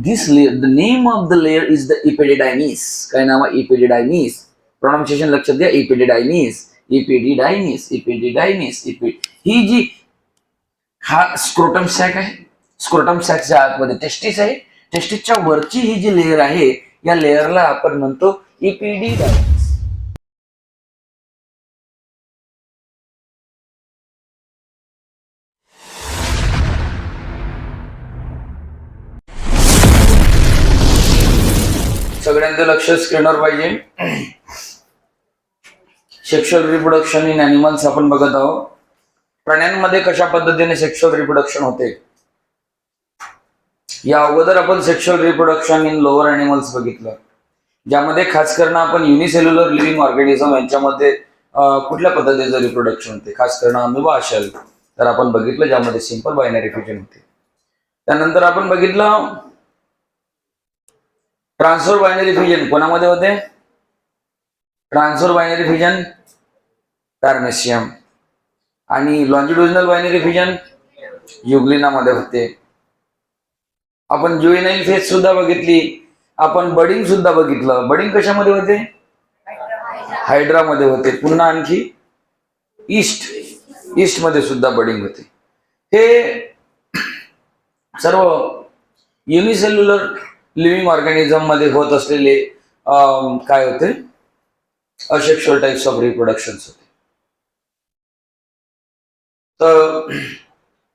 this layer, the name of the layer is the epididymis. काय नाव आहे? epididymis. Pronunciation लक्षात द्या. epididymis, epididymis, epididymis. ही जी हा स्क्रोटम सॅक आहे. स्क्रोटम सॅकच्या आतमध्ये टेस्टिस आहे. टेस्टिसच्या वरची ही जी लेयर आहे या लेयरला आपण म्हणतो epididymis. सगळ्यांचं लक्ष स्क्रीनवर पाहिजे. सेक्शुअल रिप्रोडक्शन इन ॲनिमल्स आपण बघत आहोत. प्राण्यांमध्ये कशा पद्धतीने सेक्शुअल रिप्रोडक्शन होते. या अगोदर आपण sexual reproduction in lower animals बघितलं, ज्यामध्ये खास करून आपण युनिसेल्युलर लिव्हिंग ऑर्गॅनिझम यांच्यामध्ये कुठल्या पद्धतीचं रिप्रोडक्शन होते, खास करून अमिबा असेल तर आपण बघितलं, ज्यामध्ये सिंपल बायनरी फ्युजन होते. त्यानंतर आपण बघितलं ट्रान्सफर बायनरी फ्युजन कोणामध्ये होते. ट्रान्सफर बायनरी फ्युजन पॅरामेसियम आणि लॉन्जिट्युडिनल बायनरी फ्युजन युग्लिनामध्ये होते. आपण ज्युएनाइल फेज सुद्धा बघितली. आपण बडिंग सुद्धा बघितलं. बडिंग कशामध्ये होते. हायड्रामध्ये होते. पुन्हा आणखी ईस्ट मध्ये सुद्धा बडिंग होते. हे सर्व युनिसेल्युलर लिव्हिंग ऑर्गॅनिझम मध्ये होत असलेले काय होते, असेक्शुअल टाइप्स ऑफ रिप्रोडक्शन होते. तर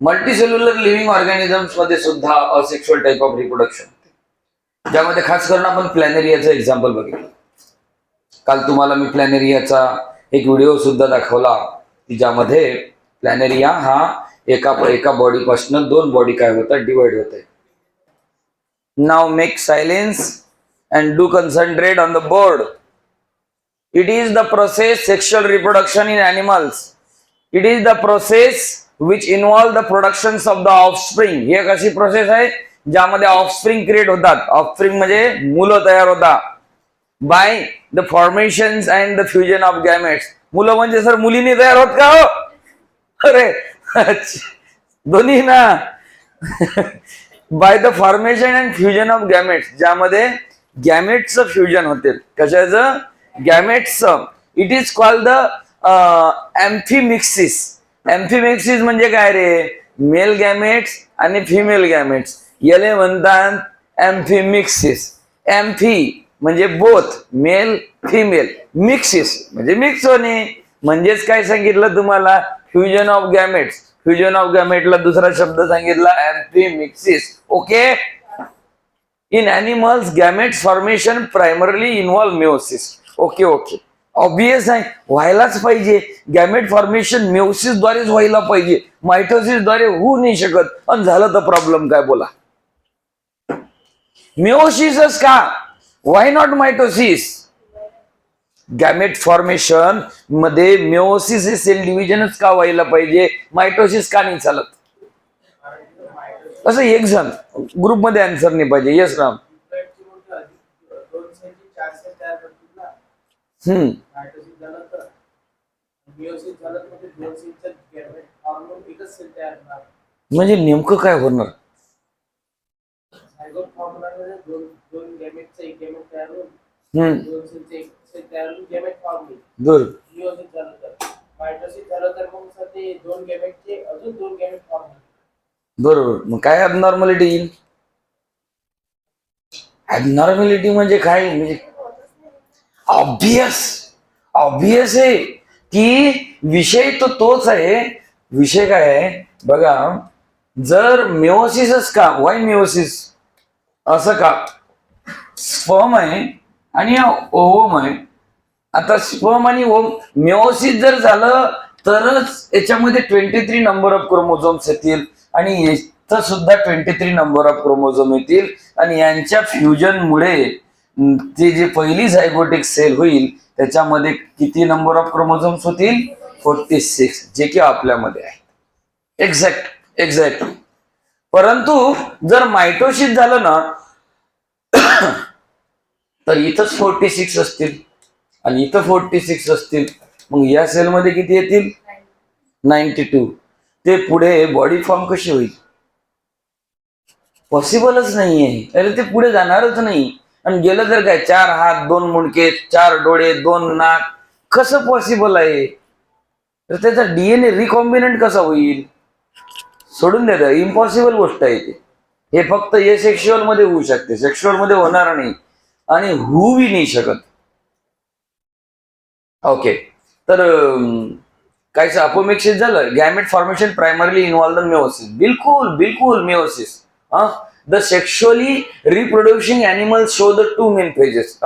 मल्टीसेल्युलर लिव्हिंग ऑर्गॅनिझम्स मध्ये सुद्धा असेक्शुअल टाइप ऑफ रिप्रोडक्शन होते, ज्यामध्ये खास करून आपण प्लॅनेरियाचं एक्झाम्पल बघितलं. काल तुम्हाला मी प्लॅनेरियाचा एक व्हिडिओ सुद्धा दाखवला की ज्यामध्ये प्लॅनेरिया हा एका बॉडीपासून दोन बॉडी काय होतात, डिवाइड होत आहे. Now make silence and do concentrate on the board. It is the process sexual reproduction in animals. It is the process which involve the productions of the offspring. हे कशी process आहे ज्यामध्ये offspring create होतात. Offspring म्हणजे मुलं तयार होतात by the formations and the fusion of gametes. मुलं म्हणजे सर मुलीने तयार होत का हो? अरे दोन्ही ना. By the formation and fusion of gametes, ज्यामध्ये गॅमेट्सचं फ्युजन होते. कशाचं? गॅमेट्सचं. It is called the amphimixis. Amphimixis म्हणजे काय रे? मेल गॅमेट्स आणि फिमेल गॅमेट्स याले म्हणतात एम्फिमिक्सिस. एम्फी म्हणजे बोथ मेल फिमेल, मिक्सिस म्हणजे मिक्स होणे. म्हणजेच काय सांगितलं तुम्हाला? Fusion of gametes. Fusion of गॅमेटला दुसरा शब्द सांगितला amphimixis. Okay. In animals gametes formation primarily involve meiosis. Okay okay. Obvious आहे, व्हायलाच पाहिजे. गॅमेट फॉर्मेशन मेओसिस द्वारेच व्हायला पाहिजे, मायटोसिस द्वारे होऊ नाही शकत. पण झालं तर प्रॉब्लेम काय बोला? मेओसिसच का? व्हाय नॉट मायटोसिस? गॅमेट फॉर्मेशन मध्ये मेओसिस हे सेल डिव्हिजनच का व्हायला पाहिजे, मायटोसिस का नाही चालत? असं एक जण ग्रुपमध्ये आन्सर नाही पाहिजे. यस राम. म्हणजे नेमकं काय होणार? बरोबर. मग काय ॲबनॉर्मॅलिटी येईल? ॲबनॉर्मॅलिटी म्हणजे काय? म्हणजे ऑब्वियस आहे की विषय तो तोच आहे. विषय काय आहे बघा, जर मेओसिसच का, वाय मेओसिस असं का? स्पर्म आहे आणि ओव्हम आहे. आता स्पर्म आणि मेओसिस जर झालं तरच याच्यामध्ये 23 नंबर ऑफ क्रोमोझोम्स येतील आणि याचं सुद्धा 23 नंबर ऑफ क्रोमोझोम येतील आणि यांच्या फ्युजनमुळे ते जे पहिली झायगोटिक सेल होईल त्याच्यामध्ये किती नंबर ऑफ क्रोमोझोम्स होतील? 46, जे की आपल्यामध्ये आहे. एक्झॅक्ट. परंतु जर मायटोसिस झालं ना तर इथंच 46 असतील आणि इथं 46 असतील. मग या सेलमध्ये किती येतील? 92. ते पुढे बॉडी फॉर्म कशी होईल? पॉसिबलच नाहीये. अरे ते पुढे जाणारच नाही. आणि गेलं तर काय, 4 हात 2 मुंडके 4 डोळे 2 नाक, कसं पॉसिबल आहे? तर त्याचा डीएनए रिकॉम्बिनंट कसा होईल? सोडून द्या, इम्पॉसिबल गोष्ट आहे ती. हे फक्त ए सेक्शुअल मध्ये होऊ शकते, सेक्शुअल मध्ये होणार नाही आणि होऊही नाही शकत. ओके, तर काय अपोमेक्सिस झालं. Gamete formation primarily involve the meiosis. बिलकुल बिलकुल meiosis. The sexually reproducing animal show the 2 main phases.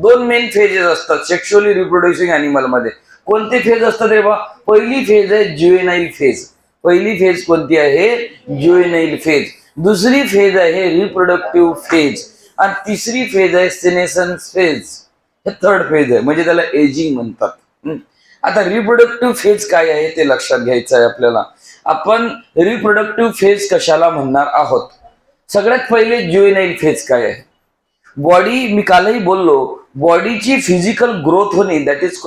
2 main phases असतात सेक्शुअली रिप्रोड्युसिंग अॅनिमल मध्ये. कोणते फेज असतात रे बा? पहिली फेज आहे ज्युएनाइल फेज. पहिली फेज कोणती आहे? ज्युएनाइल फेज. दुसरी फेज आहे रिप्रोडक्टिव्ह फेज आणि तिसरी फेज आहे सेनेसन्स फेज. हे थर्ड फेज आहे, म्हणजे त्याला एजिंग म्हणतात. आता रिप्रोडक्टिव्ह फेज काय आहे ते लक्षात घ्यायचं आहे आपल्याला. आपण रिप्रोडक्टिव्ह फेज कशाला म्हणणार आहोत? सगळ्यात पहिले ज्युएनाइल फेज काय आहे? बॉडी, मी कालही बोललो, बॉडीची फिजिकल ग्रोथ होणे, that is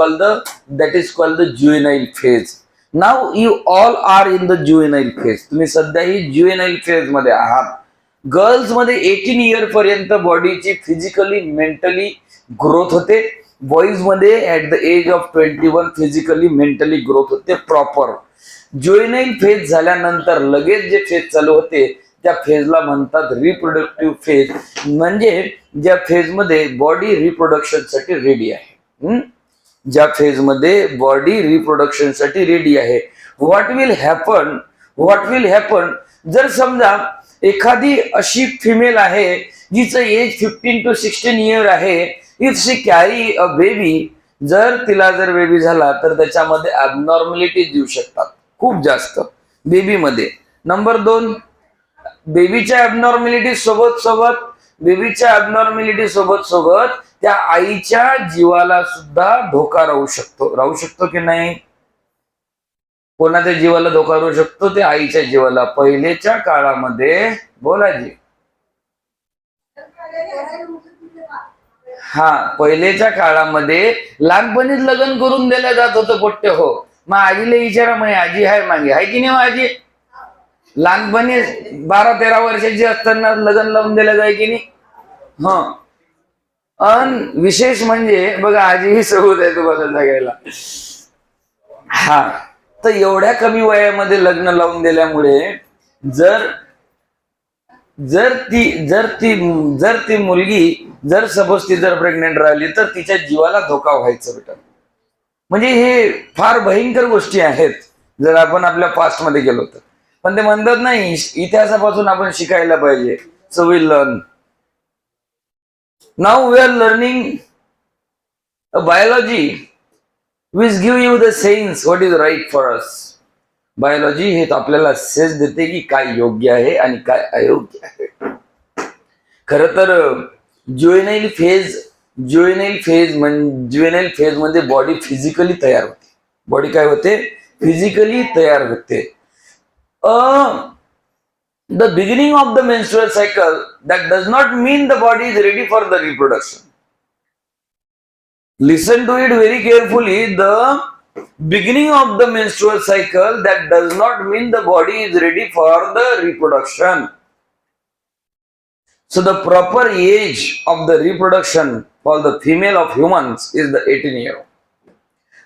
called the juvenile phase. Now you all are in the juvenile phase. तुम्ही सध्याही ज्युएनाइल फेज मध्ये आहात. गर्ल्स मध्ये 18 इयर पर्यंत बॉडीची फिजिकली मेंटली ग्रोथ होते. बॉईज मध्ये at the age of 21 physically mentally growth होते प्रॉपर. ज्युएनाइल फेज झाल्यानंतर लगेच जे फेज चालू होते त्या फेजला म्हणतात रिप्रोडक्टिव्ह फेज. म्हणजे ज्या फेज मध्ये बॉडी रिप्रोडक्शन साठी रेडी आहे. ज्या फेज मध्ये बॉडी रिप्रोडक्शन साठी रेडी आहे. व्हॉट विल हॅपन जर समजा एखादी अशी फिमेल आहे जिचं एज 15 to 16 इयर आहे, if she carry a baby, जर तिला बेबी झाला तर त्याच्यामध्ये ॲबनॉर्मॅलिटीज येऊ शकतात खूप जास्त बेबीमध्ये. नंबर 2, बेबीच्या ॲबनॉर्मॅलिटी सोबत त्या आईच्या जीवाला सुद्धा धोका राहू शकतो की नाही? कोणाच्या जीवाला धोका राहू शकतो? ते आईच्या जीवाला. पहिलेच्या काळामध्ये बोलाजी पहिलेच्या काळामध्ये लहानपणीच लग्न करून दिलं जात होतं पोट्टे. हो, मग आजीला विचारा, मग आजी आहे मागे, आहे की नाही आजी? लहानपणी 12-13 वर्षाची असताना लग्न लावून दिलं जाय की नाही? विशेष म्हणजे बघा, आजी ही सबूत आहे तुम्हाला सांगायला. तर एवढ्या कमी वयामध्ये लग्न लावून दिल्यामुळे जर ती मुलगी सपोज ती प्रेग्नेंट राहिली तर तिच्या जीवाला धोका व्हायचा बेटा. म्हणजे हे फार भयंकर गोष्टी आहेत जर आपण आपल्या पास्ट मध्ये गेलो तर. पण ते म्हणतात नाही, इतिहासापासून आपण शिकायला पाहिजे. So we learn. Now we are learning biology which give you the sense what is right for us. Biology हे आपल्याला सेन्स देते की काय योग्य आहे आणि काय अयोग्य आहे. खर तर ज्युएनाइल फेज मध्ये बॉडी फिजिकली तयार होते. बॉडी काय होते? फिजिकली तयार होते. The beginning of the menstrual cycle, that does not mean the body is ready for the reproduction. Listen to it very carefully. The beginning of the menstrual cycle, that does not mean the body is ready for the reproduction. So the proper age of the reproduction for the female of humans is the 18 year.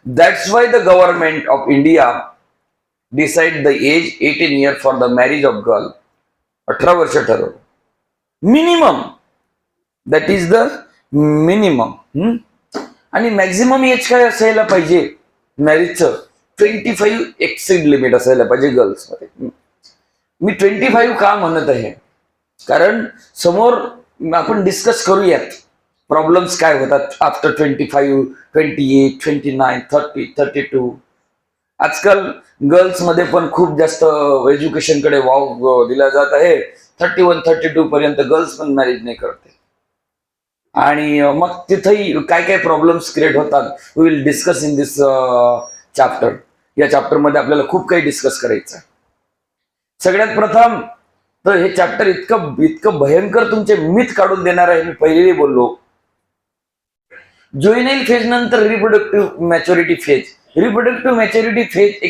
That's why the government of India decide the age 18 year for the marriage of girl. 18 वर्ष ठरवलं minimum. That is the minimum. आणि maximum age काय असायला पाहिजे मॅरेजचं? 25 acid limit असायला पाहिजे girls मध्ये. मी 25 का म्हणत आहे? कारण समोर आपण डिस्कस करूयात प्रॉब्लेम्स काय होतात आफ्टर 25, 28, 29, 30, 32. आजकाल गर्ल्स मध्ये पण खूप जास्त एज्युकेशन कडे वाव दिला जात आहे. 31, 32 पर्यंत गर्ल्स पण मॅरेज नाही करते. आणि मग तिथेही काय काय प्रॉब्लेम्स क्रिएट होतात. We will discuss in this chapter. या चॅप्टर मध्ये आपल्याला खूप काही डिस्कस करायचं आहे. सगळ्यात प्रथम तर हे चॅप्टर इतकं भयंकर तुमचे मिथ काढून देणार आहे. मी पहिलेही बोललो, ज्युएनाइल फेज नंतर reproductive maturity phase. Reproductive maturity phase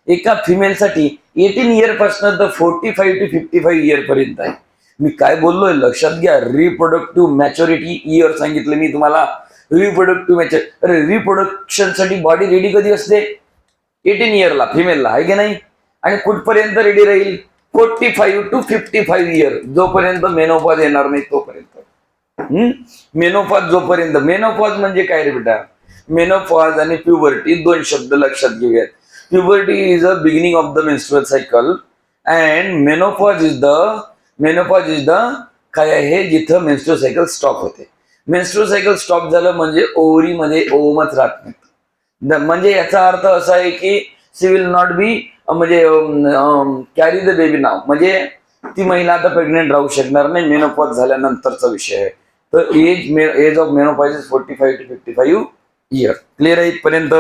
एका फिमेलसाठी 18 इयर पासून तर 45 to 55 इयर पर्यंत आहे. मी काय बोललोय लक्षात घ्या. रिप्रोडक्टिव्ह मॅच्युरिटी इयर सांगितलं मी तुम्हाला. रिप्रोडक्टिव्ह अरे रिप्रोडक्शन साठी बॉडी रेडी कधी असते? 18 इयरला फिमेलला, आहे की नाही? आणि कुठपर्यंत रेडी राहील? 45 to 55 इयर, जोपर्यंत मेनोपॉज येणार नाही तोपर्यंत. मेनोपॉज जोपर्यंत. मेनोपॉज म्हणजे काय रे बेटा? मेनोपॉज आणि प्युबर्टी दोन शब्द लक्षात घेऊयात. Puberty is a beginning of the menstrual cycle and menopause is the काय आहे जिथं मेन्स्ट्रुअल सायकल स्टॉप होते. मेन्स्ट्रुअल सायकल स्टॉप झालं म्हणजे ओव्हरीमध्ये ओवमच राहत नाही. म्हणजे याचा अर्थ असा आहे की शी विल नॉट बी म्हणजे कॅरी द बेबी नाव, म्हणजे ती महिला आता प्रेग्नेंट राहू शकणार नाही. मेनोपॉज झाल्यानंतरचा विषय आहे. तर age of menopause is 45 to 55 year. Clear आहे इथपर्यंत?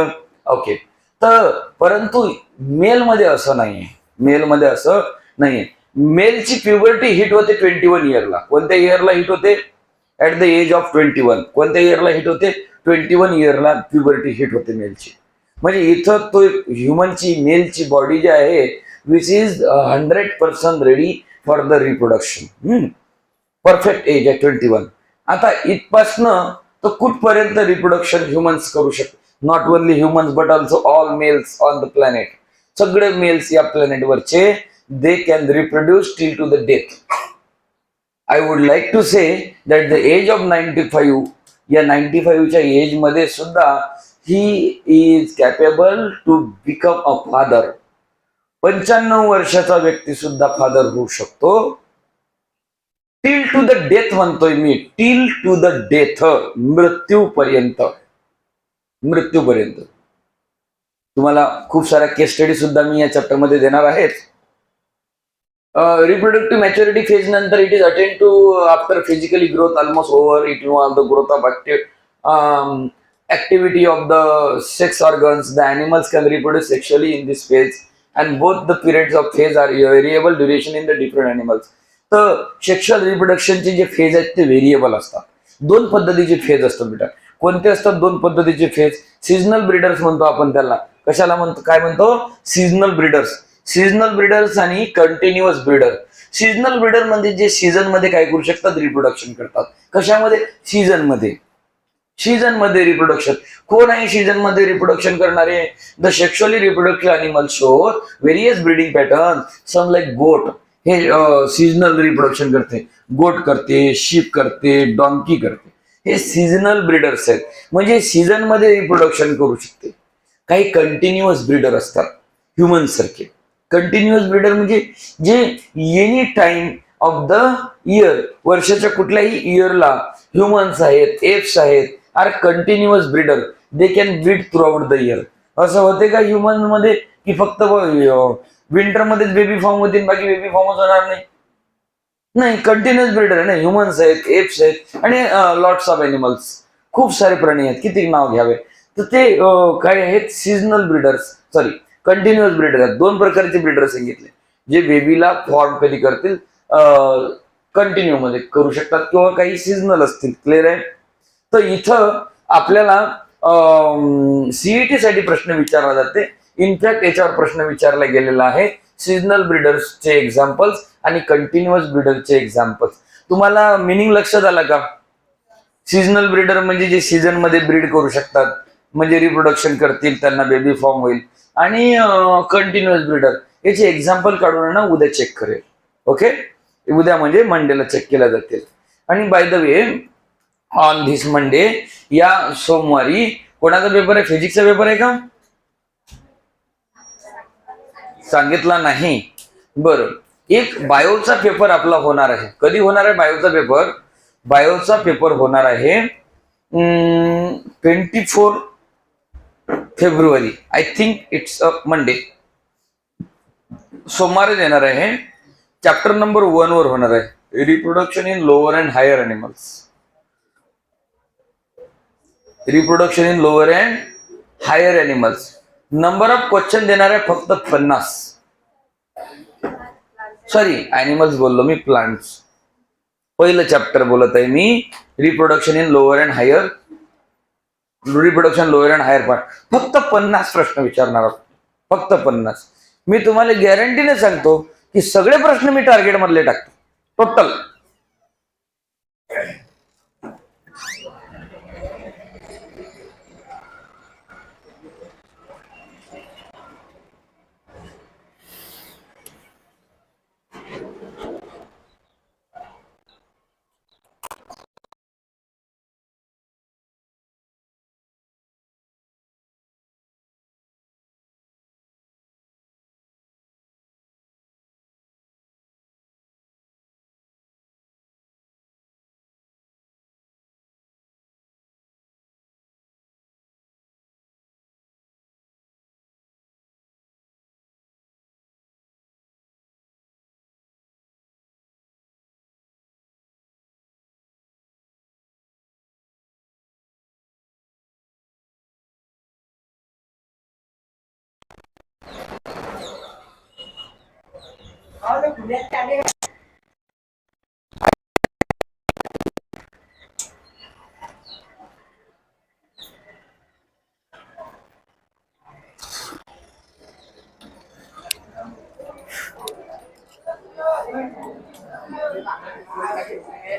ओके. तर परंतु मेलमध्ये असं नाहीये. मेलमध्ये असं नाहीये. मेलची प्युबर्टी हिट होते 21 इयरला. कोणत्या इयरला हिट होते? At the age of 21. कोणत्या इयरला हिट होते? 21 इयरला प्युबर्टी हिट होते मेलची. म्हणजे इथं तो ह्युमनची मेलची बॉडी जी आहे which is 100% ready for the reproduction. Perfect age आहे 21. आता इथपासनं तर कुठपर्यंत रिप्रोडक्शन ह्युमन्स करू शकतात? Not only humans but also all males on the planet. सगळे मेल्स या प्लॅनेटवरचे they can reproduce till to the death. I would like to say that the age of 95, या 95च्या एज मध्ये सुद्धा he is capable to become a father. 95 वर्षाचा व्यक्ती सुद्धा फादर होऊ शकतो. टिल टू द डेथ म्हणतोय मी. टिल टू द डेथ, मृत्यूपर्यंत. मृत्यूपर्यंत. तुम्हाला खूप साऱ्या केस स्टडी सुद्धा मी या चॅप्टर मध्ये देणार आहेत. रिप्रोडक्टिव्ह मॅच्युरिटी फेज नंतर it is attend to after physically growth almost over. It involve the growth of activity of the sex organs. The animals can reproduce sexually in this phase and both the periods of phase are variable duration in the different animals. तर sexual रिप्रोडक्शनचे जे phase आहेत ते variable असतात. दोन पद्धतीचे phase असतात बेटा. कोणते असतात दोन पद्धतीचे फेज? सीझनल ब्रीडर्स म्हणतो आपण त्याला. कशाला म्हणतो? काय म्हणतो? Seasonal breeders. सीझनल ब्रीडर्स आणि कंटिन्युअस ब्रीडर. सीझनल ब्रीडर म्हणजे जे सीझन मध्ये काय करू शकतात? रिप्रोडक्शन करतात. कशामध्ये? सीझन मध्ये. सीझन मध्ये रिप्रोडक्शन. कोण आहे सीझन मध्ये रिप्रोडक्शन करणारे? The sexually reproductive animal show various breeding pattern. Some like goat, हे सीझनल रिप्रोडक्शन करते. गोट करते, शीप करते, डॉंकी करते. हे सीझनल ब्रीडर्स आहेत, म्हणजे सीझन मध्ये रिप्रोडक्शन करू शकते. काही कंटिन्युअस ब्रीडर असतात ह्युमन्स सारखे. कंटिन्युअस ब्रीडर म्हणजे जे any time of the year, वर्षाच्या कुठल्याही इयरला ह्युमन्स आहेत, एप्स आहेत, are continuous breeder. They can breed throughout the year. असं होते का ह्युमन मध्ये की फक्त विंटर मध्येच बेबी फॉर्म होतील, बाकी बेबी फॉर्मच होणार नाही? नाही, कंटिन्युअस ब्रीडर आहे ना. ह्युमन्स आहेत, एप्स आहेत आणि लॉट्स ऑफ एनिमल्स. खूप सारे प्राणी आहेत, किती नाव घ्यावे. तर ते काय आहेत? Seasonal breeders, sorry continuous breeder आहेत. दोन प्रकारचे ब्रीडर सांगितले. जे बेबीला फॉर्म कधी करतील, कंटिन्यू मध्ये करू शकतात किंवा काही सीझनल असतील. क्लिअर आहे? तर इथं आपल्याला सीईटी साठी प्रश्न विचारला जाते. इनफॅक्ट याच्यावर प्रश्न विचारला गेलेला आहे. सीझनल ब्रीडर्सचे एक्झाम्पल्स आणि कंटिन्युअस ब्रीडरचे एक्झाम्पल्स. तुम्हाला मिनिंग लक्षात आला का? सीझनल ब्रीडर म्हणजे जे सीझन मध्ये ब्रीड करू शकतात, म्हणजे रिप्रोडक्शन करतील, त्यांना बेबी फॉर्म होईल. आणि कंटिन्युअस ब्रीडर याचे एक्झाम्पल काढून ना उद्या चेक करेल. ओके, उद्या म्हणजे मंडेला चेक केल्या जातील. आणि by the way, on this Monday, या सोमवारी कोणाचा पेपर आहे? फिजिक्सचा पेपर आहे का? सांगितला नाही. बरं, एक बायोचा पेपर आपला होणार आहे. कधी होणार आहे बायोचा पेपर? बायोचा पेपर होणार आहे 24 फेब्रुवारी. I think it's a Monday. सोमवारी येणार आहे. चॅप्टर नंबर 1 वर होणार आहे. Reproduction in lower and higher animals. Reproduction in lower and higher animals. Number of question देणार आहे फक्त 50. सॉरी, अॅनिमल्स बोललो मी, प्लांट्स. पहिलं चॅप्टर बोलत आहे मी. Reproduction in lower and higher, reproduction lower and higher part. फक्त 50 प्रश्न विचारणार आहोत. फक्त 50. मी तुम्हाला गॅरंटीने सांगतो की सगळे प्रश्न मी टार्गेट मधले टाकतो टोटल.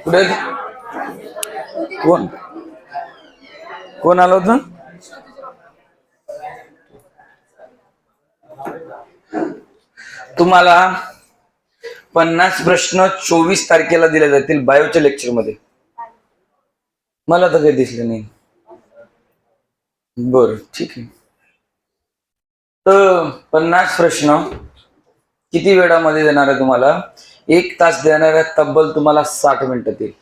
पुढे कोण कोण आलं होतं? तुम्हाला 50 प्रश्न 24 तारखेला दिले जातील बायोच्या लेक्चर मध्ये. मला तर काही दिसलं नाही. बर ठीक आहे. तर 50 प्रश्न किती वेळामध्ये देणार आहे तुम्हाला? 1 तास देणार आहे. तब्बल तुम्हाला 60 मिनिटं देईल.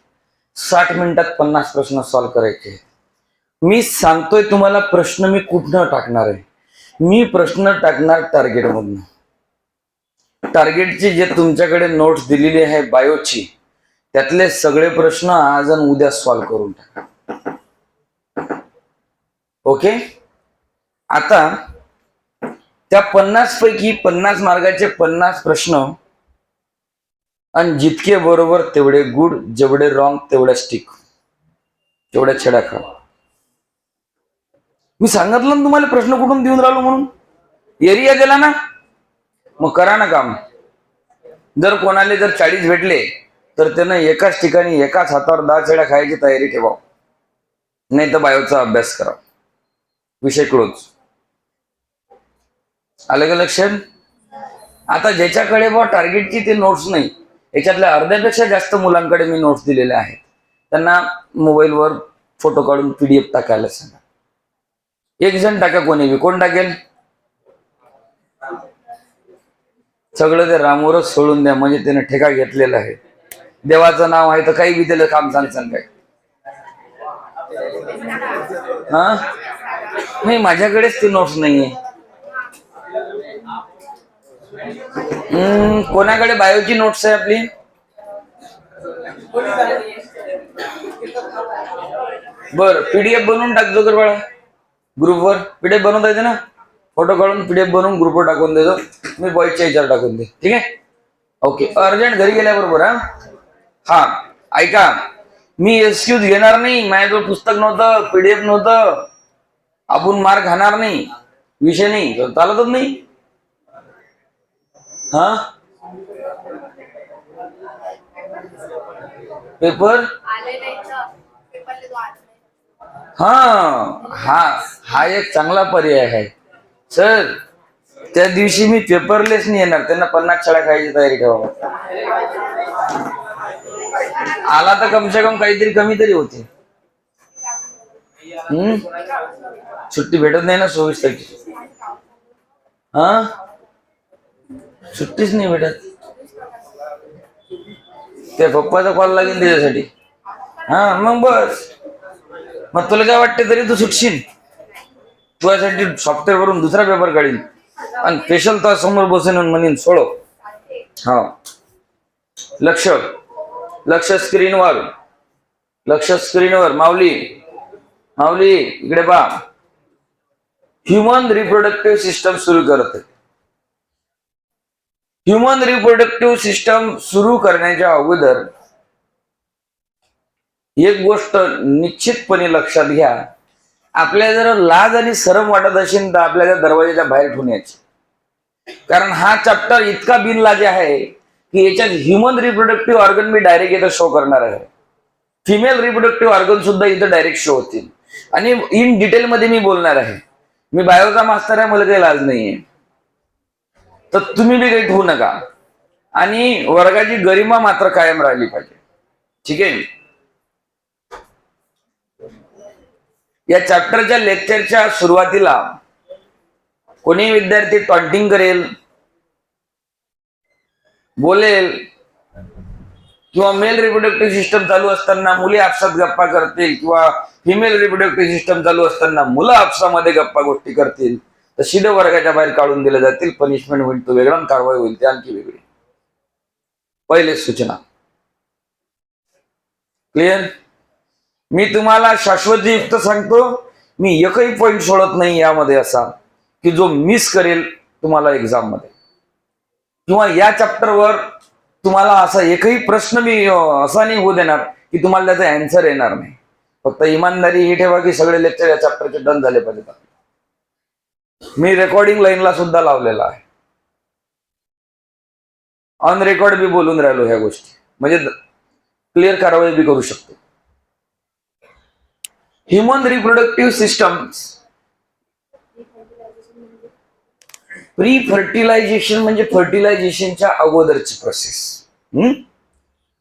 60 मिनिटात 50 प्रश्न सॉल्व्ह करायचे. मी सांगतोय तुम्हाला प्रश्न मी कुठनं टाकणार आहे. मी प्रश्न टाकणार टार्गेट मधून. टार्गेटची जे तुमच्याकडे नोट्स दिलेली आहे बायोची, त्यातले सगळे प्रश्न आज आणि उद्या सॉल्व्ह करून टाका. ओके. आता त्या 50 पैकी 50 मार्गाचे 50 प्रश्न, आणि जितके बरोबर तेवढे गुड, जेवढे रॉंग तेवढ्या स्टिक, तेवढ्या छेडा खा. मी सांगितलं ना तुम्हाला प्रश्न कुठून देऊन राहिलो म्हणून. एरिया दिला ना, मग करा ना काम. जर कोणाला जर 40 भेटले तर त्यानं एकाच ठिकाणी एकाच हातावर 10 छेड्या खायची तयारी ठेवा, नाही तर बायोचा अभ्यास करा. विषय क्लोज. आलं का लक्षात? आता ज्याच्याकडे बा टार्गेटची ते नोट्स नाही, याच्यातल्या अर्ध्यापेक्षा जास्त मुलांकडे मी नोट्स दिलेले आहेत, त्यांना मोबाईलवर फोटो काढून PDF टाकायला सांगा. एक जण टाका, कोणी कोण टाकेल? सगळं ते रामवरच सोडून द्या, म्हणजे त्याने ठेका घेतलेला आहे. देवाचं नाव आहे तर काही बी त्याला काम सांग काय. हा नाही, माझ्याकडेच ते नोट्स नाहीये. कोणाकडे बायोची नोट्स आहे आपली? बर, PDF बनवून टाकतो कर बाळा. ग्रुपवर PDF बनवता येते ना, फोटो काढून PDF बनवून ग्रुपवर टाकून देतो मी. बॉयच्या विचार टाकून दे, ठीक आहे. ओके. अर्जंट घरी गेल्याबरोबर हा ऐका, मी एक्सक्यूज घेणार नाही. माझ्याजवळ पुस्तक नव्हतं, PDF नव्हतं, आपण मार खाणार नाही, विषय नाही, चालतच नाही. हा पेपर हा हा हा एक चांगला पर्याय आहे सर. त्या दिवशी मी पेपरलेस नाही येणार, त्यांना 50 छड्या खायची तयारी ठेवा. आला तर कमसे कम काहीतरी कमी तरी होते. सुट्टी भेटत नाही ना 24 तारखेची. हा सुट्टीच नाही भेटत. त्या पप्पाचा कॉल लागेल त्याच्यासाठी. हा मग बस. मग तुला काय वाटते तरी तू सुटशील. तुझ्यासाठी सॉफ्टवेअर वरून दुसरा पेपर काढीन आणि स्पेशल तर समोर बसून म्हणेन सोडव. हा लक्ष लक्ष स्क्रीनवर, लक्ष स्क्रीनवर. माऊली माऊली इकडे पहा. ह्युमन रिप्रोडक्टिव्ह सिस्टम सुरू करत आहे. ह्युमन रिप्रोडक्टिव्ह सिस्टम सुरू करण्याच्या अगोदर एक गोष्ट निश्चितपणे लक्षात घ्या. आपल्या जर लाज आणि शरम वाटत असेल तर आपल्या दरवाजाच्या बाहेर ठेवून यायची. कारण हा चॅप्टर इतका बिनलाजे आहे की याच्यात ह्युमन रिप्रोडक्टिव्ह ऑर्गन मी डायरेक्ट इथं शो करणार आहे, फिमेल रिप्रोडक्टिव्ह ऑर्गन सुद्धा इथं डायरेक्ट शो होतील आणि इन डिटेल मध्ये मी बोलणार आहे. मी बायोचा मास्तर आहे, मला काही लाज नाहीये, तर तुम्ही बी काही ठेवू नका आणि वर्गाची गरिमा मात्र कायम राहिली पाहिजे. ठीक आहे. या चॅप्टरच्या लेक्चरच्या सुरुवातीला कोणी विद्यार्थी टॉन्टिंग करेल, बोलेल किंवा मेल रिप्रोडक्टिव्ह सिस्टम चालू असताना मुली आपसात गप्पा करतील किंवा फिमेल रिप्रोडक्टिव्ह सिस्टम चालू असताना मुलं आपसामध्ये गप्पा गोष्टी करतील तर सीधे वर्गाच्या बाहेर काढून दिले जातील. पनिशमेंट होईल तो वेगळा, कारवाई होईल ते आणखी वेगळी. पहिले सूचना. क्लिअर. मी तुम्हाला शाश्वतीयुक्त सांगतो, मी एकही पॉईंट सोडत नाही यामध्ये असा की जो मिस करेल तुम्हाला एक्झाम मध्ये, किंवा या चॅप्टरवर तुम्हाला असा एकही प्रश्न मी असा नाही होऊ देणार की तुम्हाला त्याचा आन्सर येणार नाही. फक्त इमानदारी ही ठेवा की सगळे लेक्चर या चॅप्टरचे डन झाले पाहिजेत. मी रेकॉर्डिंग लाईनला सुद्धा लावलेला आहे, ऑन रेकॉर्ड बी बोलून राहिलो ह्या गोष्टी, म्हणजे क्लिअर कारवाई बी करू शकतो. Human reproductive systems. Pre fertilization म्हणजे फर्टिलायझेशनच्या अगोदरची प्रोसेस.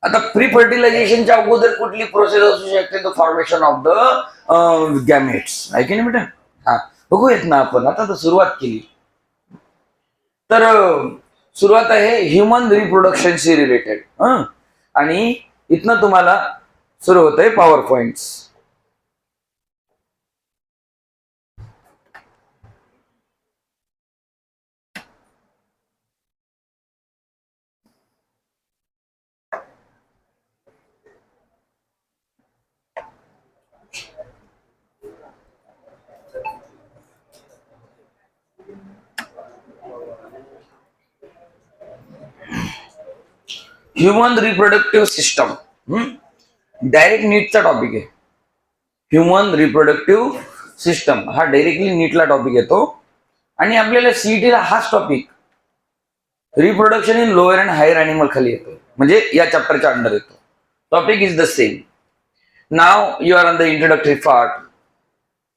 आता प्री फर्टिलायझेशनच्या अगोदर कुठली प्रोसेस असू शकते? The formation of the gametes. आहे की नाही बेटा? हा, बघूयात ना आपण. आता तर सुरुवात केली, तर सुरुवात आहे ह्युमन रिप्रोडक्शनशी रिलेटेड. आणि इथनं तुम्हाला सुरू होत आहे power points. Human reproductive system direct नीटचा टॉपिक आहे. ह्युमन रिप्रोडक्टिव्ह सिस्टम हा डायरेक्टली नीटला टॉपिक येतो आणि आपल्याला सीईटीला हाच topic reproduction in lower and higher animal खाली येतो, म्हणजे या चॅप्टरच्या अंडर येतो. Topic is the same. Now you are on the introductory part.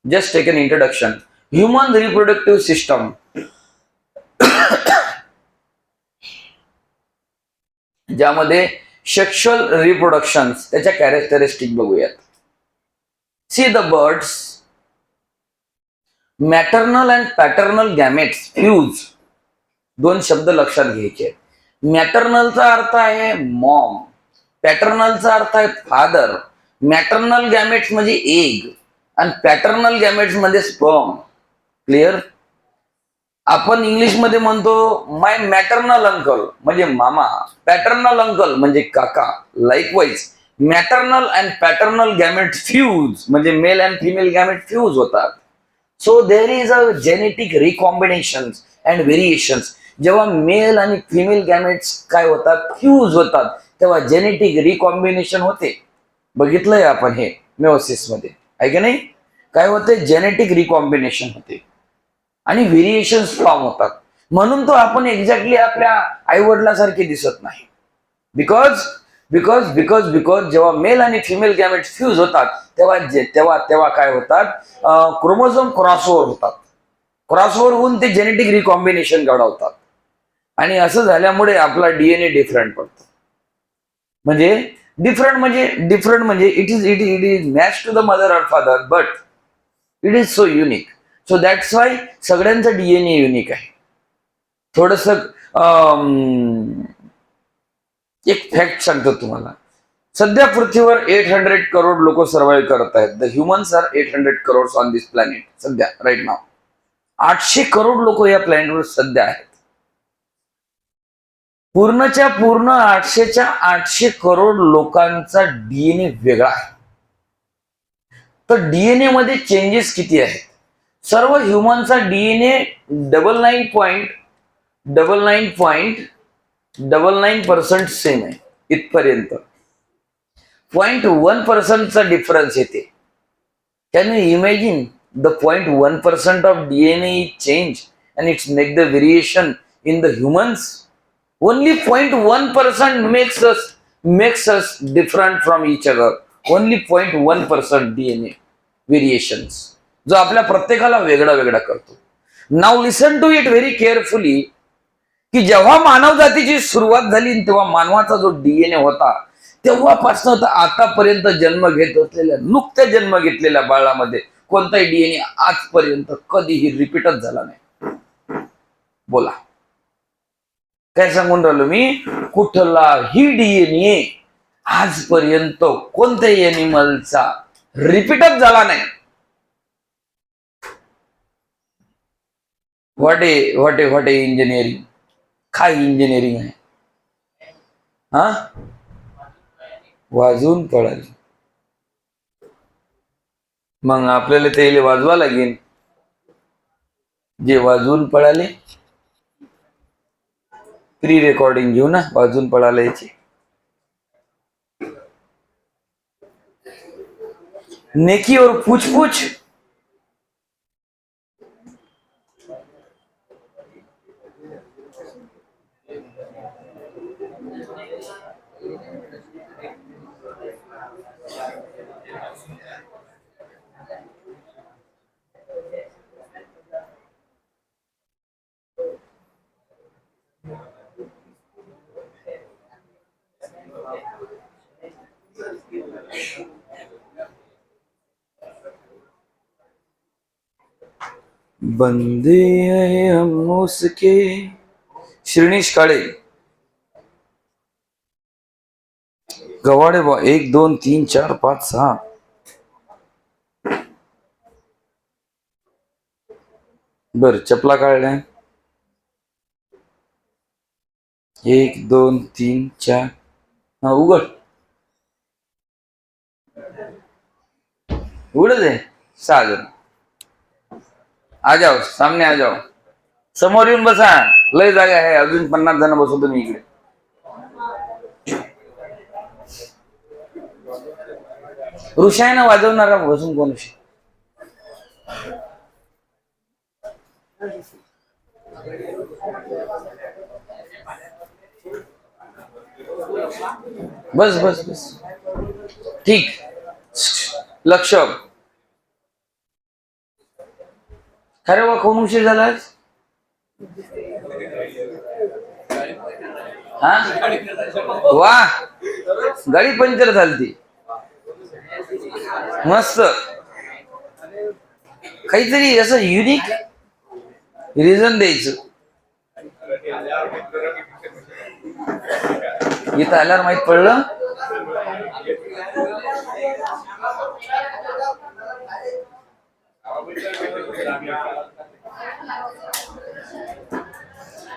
Just take an introduction. Human reproductive system ज्यामध्ये सेक्शुअल रिप्रोडक्शन त्याच्या कॅरेक्टरिस्टिक बघूयात. See the birds maternal and paternal gametes fuse. दोन शब्द लक्षात घ्यायचे. मॅटर्नलचा अर्थ आहे मॉम, पॅटर्नलचा अर्थ आहे फादर. मॅटर्नल गॅमेट्स म्हणजे एग आणि पॅटर्नल गॅमेट्स म्हणजे स्पर्म. क्लिअर. आपण इंग्लिश मध्ये म्हणतो माय मॅटर्नल अंकल म्हणजे मामा, पॅटर्नल अंकल म्हणजे काका. Likewise maternal and paternal gamete fuse म्हणजे male and female gamete fuse होतात. So there is a genetic recombination and variations. जेव्हा मेल आणि फिमेल गॅमेट्स काय होतात? फ्यूज होतात, तेव्हा जेनेटिक रिकॉम्बिनेशन होते. बघितलंय आपण हे मेओसिस मध्ये, आहे की नाही? काय होते? जेनेटिक रिकॉम्बिनेशन होते आणि व्हेरिएशन्स फॉर्म होतात. म्हणून तो आपण एक्झॅक्टली आपल्या आईवडिलासारखे दिसत नाही. बिकॉज बिकॉज बिकॉज बिकॉज जेव्हा मेल आणि फिमेल गॅमेट फ्यूज होतात तेव्हा तेव्हा काय होतात? क्रोमोझोम क्रॉसओव्हर होतात. क्रॉसओव्हर होऊन ते जेनेटिक रिकॉम्बिनेशन घडवतात आणि असं झाल्यामुळे आपला डीएनए डिफरंट पडतो. म्हणजे डिफरंट म्हणजे it is match to the mother or father but it is so unique. So that's why सगळ्यांचा डीएनए युनिक आहे. थोडस एक फॅक्ट सांगतो तुम्हाला. सध्या पृथ्वीवर 800 करोड लोक सर्व्हाइव्ह करत आहेत. The humans are 800 crore on this planet. सध्या राईट नाव 800 करोड लोक या प्लॅनेटवर सध्या आहेत. पूर्णच्या पूर्ण 800 करोड लोकांचा डीएनए वेगळा आहे. तर डीएनए मध्ये चेंजेस किती आहेत? सर्व ह्युमनचा डीएनए 99.99% सेम आहे इथपर्यंत. 0.1% डिफरन्स येते. Can you imagine the 0.1% of DNA is change and it's make the variation in the humans, only 0.1% makes us different from each other. Only 0.1% DNA variations, जो आपल्या प्रत्येकाला वेगळा वेगळा करतो. Now listen to it very carefully, की जेव्हा मानव जातीची सुरुवात झाली तेव्हा मानवाचा जो डीएनए होता तेव्हापासून तर आतापर्यंत जन्म घेत असलेल्या, नुकत्या जन्म घेतलेल्या बाळामध्ये कोणताही डीएनए आजपर्यंत कधीही रिपीटच झाला नाही. बोला, काय सांगून राहिलो मी? कुठलाही डीएनए आजपर्यंत कोणत्याही एनिमलचा रिपीटच झाला नाही. What A engineering. काय इंजिनिअरिंग आहे हा? वाजवून पळाली. मग आपल्याला ते वाजवा लागेल. जे वाजवून पळाले प्री रेकॉर्डिंग घेऊ ना, वाजून पळाले याची. नेकी और पूछ पूछ. बंदे हैं हम उसके. श्रीनिश काळे. गवाडे बा 1 2 3 4 5 6. बर, चपला काढल्या. 1 2 3 4. हा, उघड उघड दे. 6 जण आ जाओ, सामने आ जाओ. समोर येऊन बसा. लय जागा आहे, अजून 50 जण बसवतो मी इकडे. ऋषायनं वाजवणारा बसून कोण? बस बस बस, ठीक. लक्ष. खरे वा, कोण उशीर झाला आज? हा वा, गाडी पंक्चर झाली. मस्त. काहीतरी असं युनिक रिझन द्यायचं. इथं आल्यावर माहित पडलं.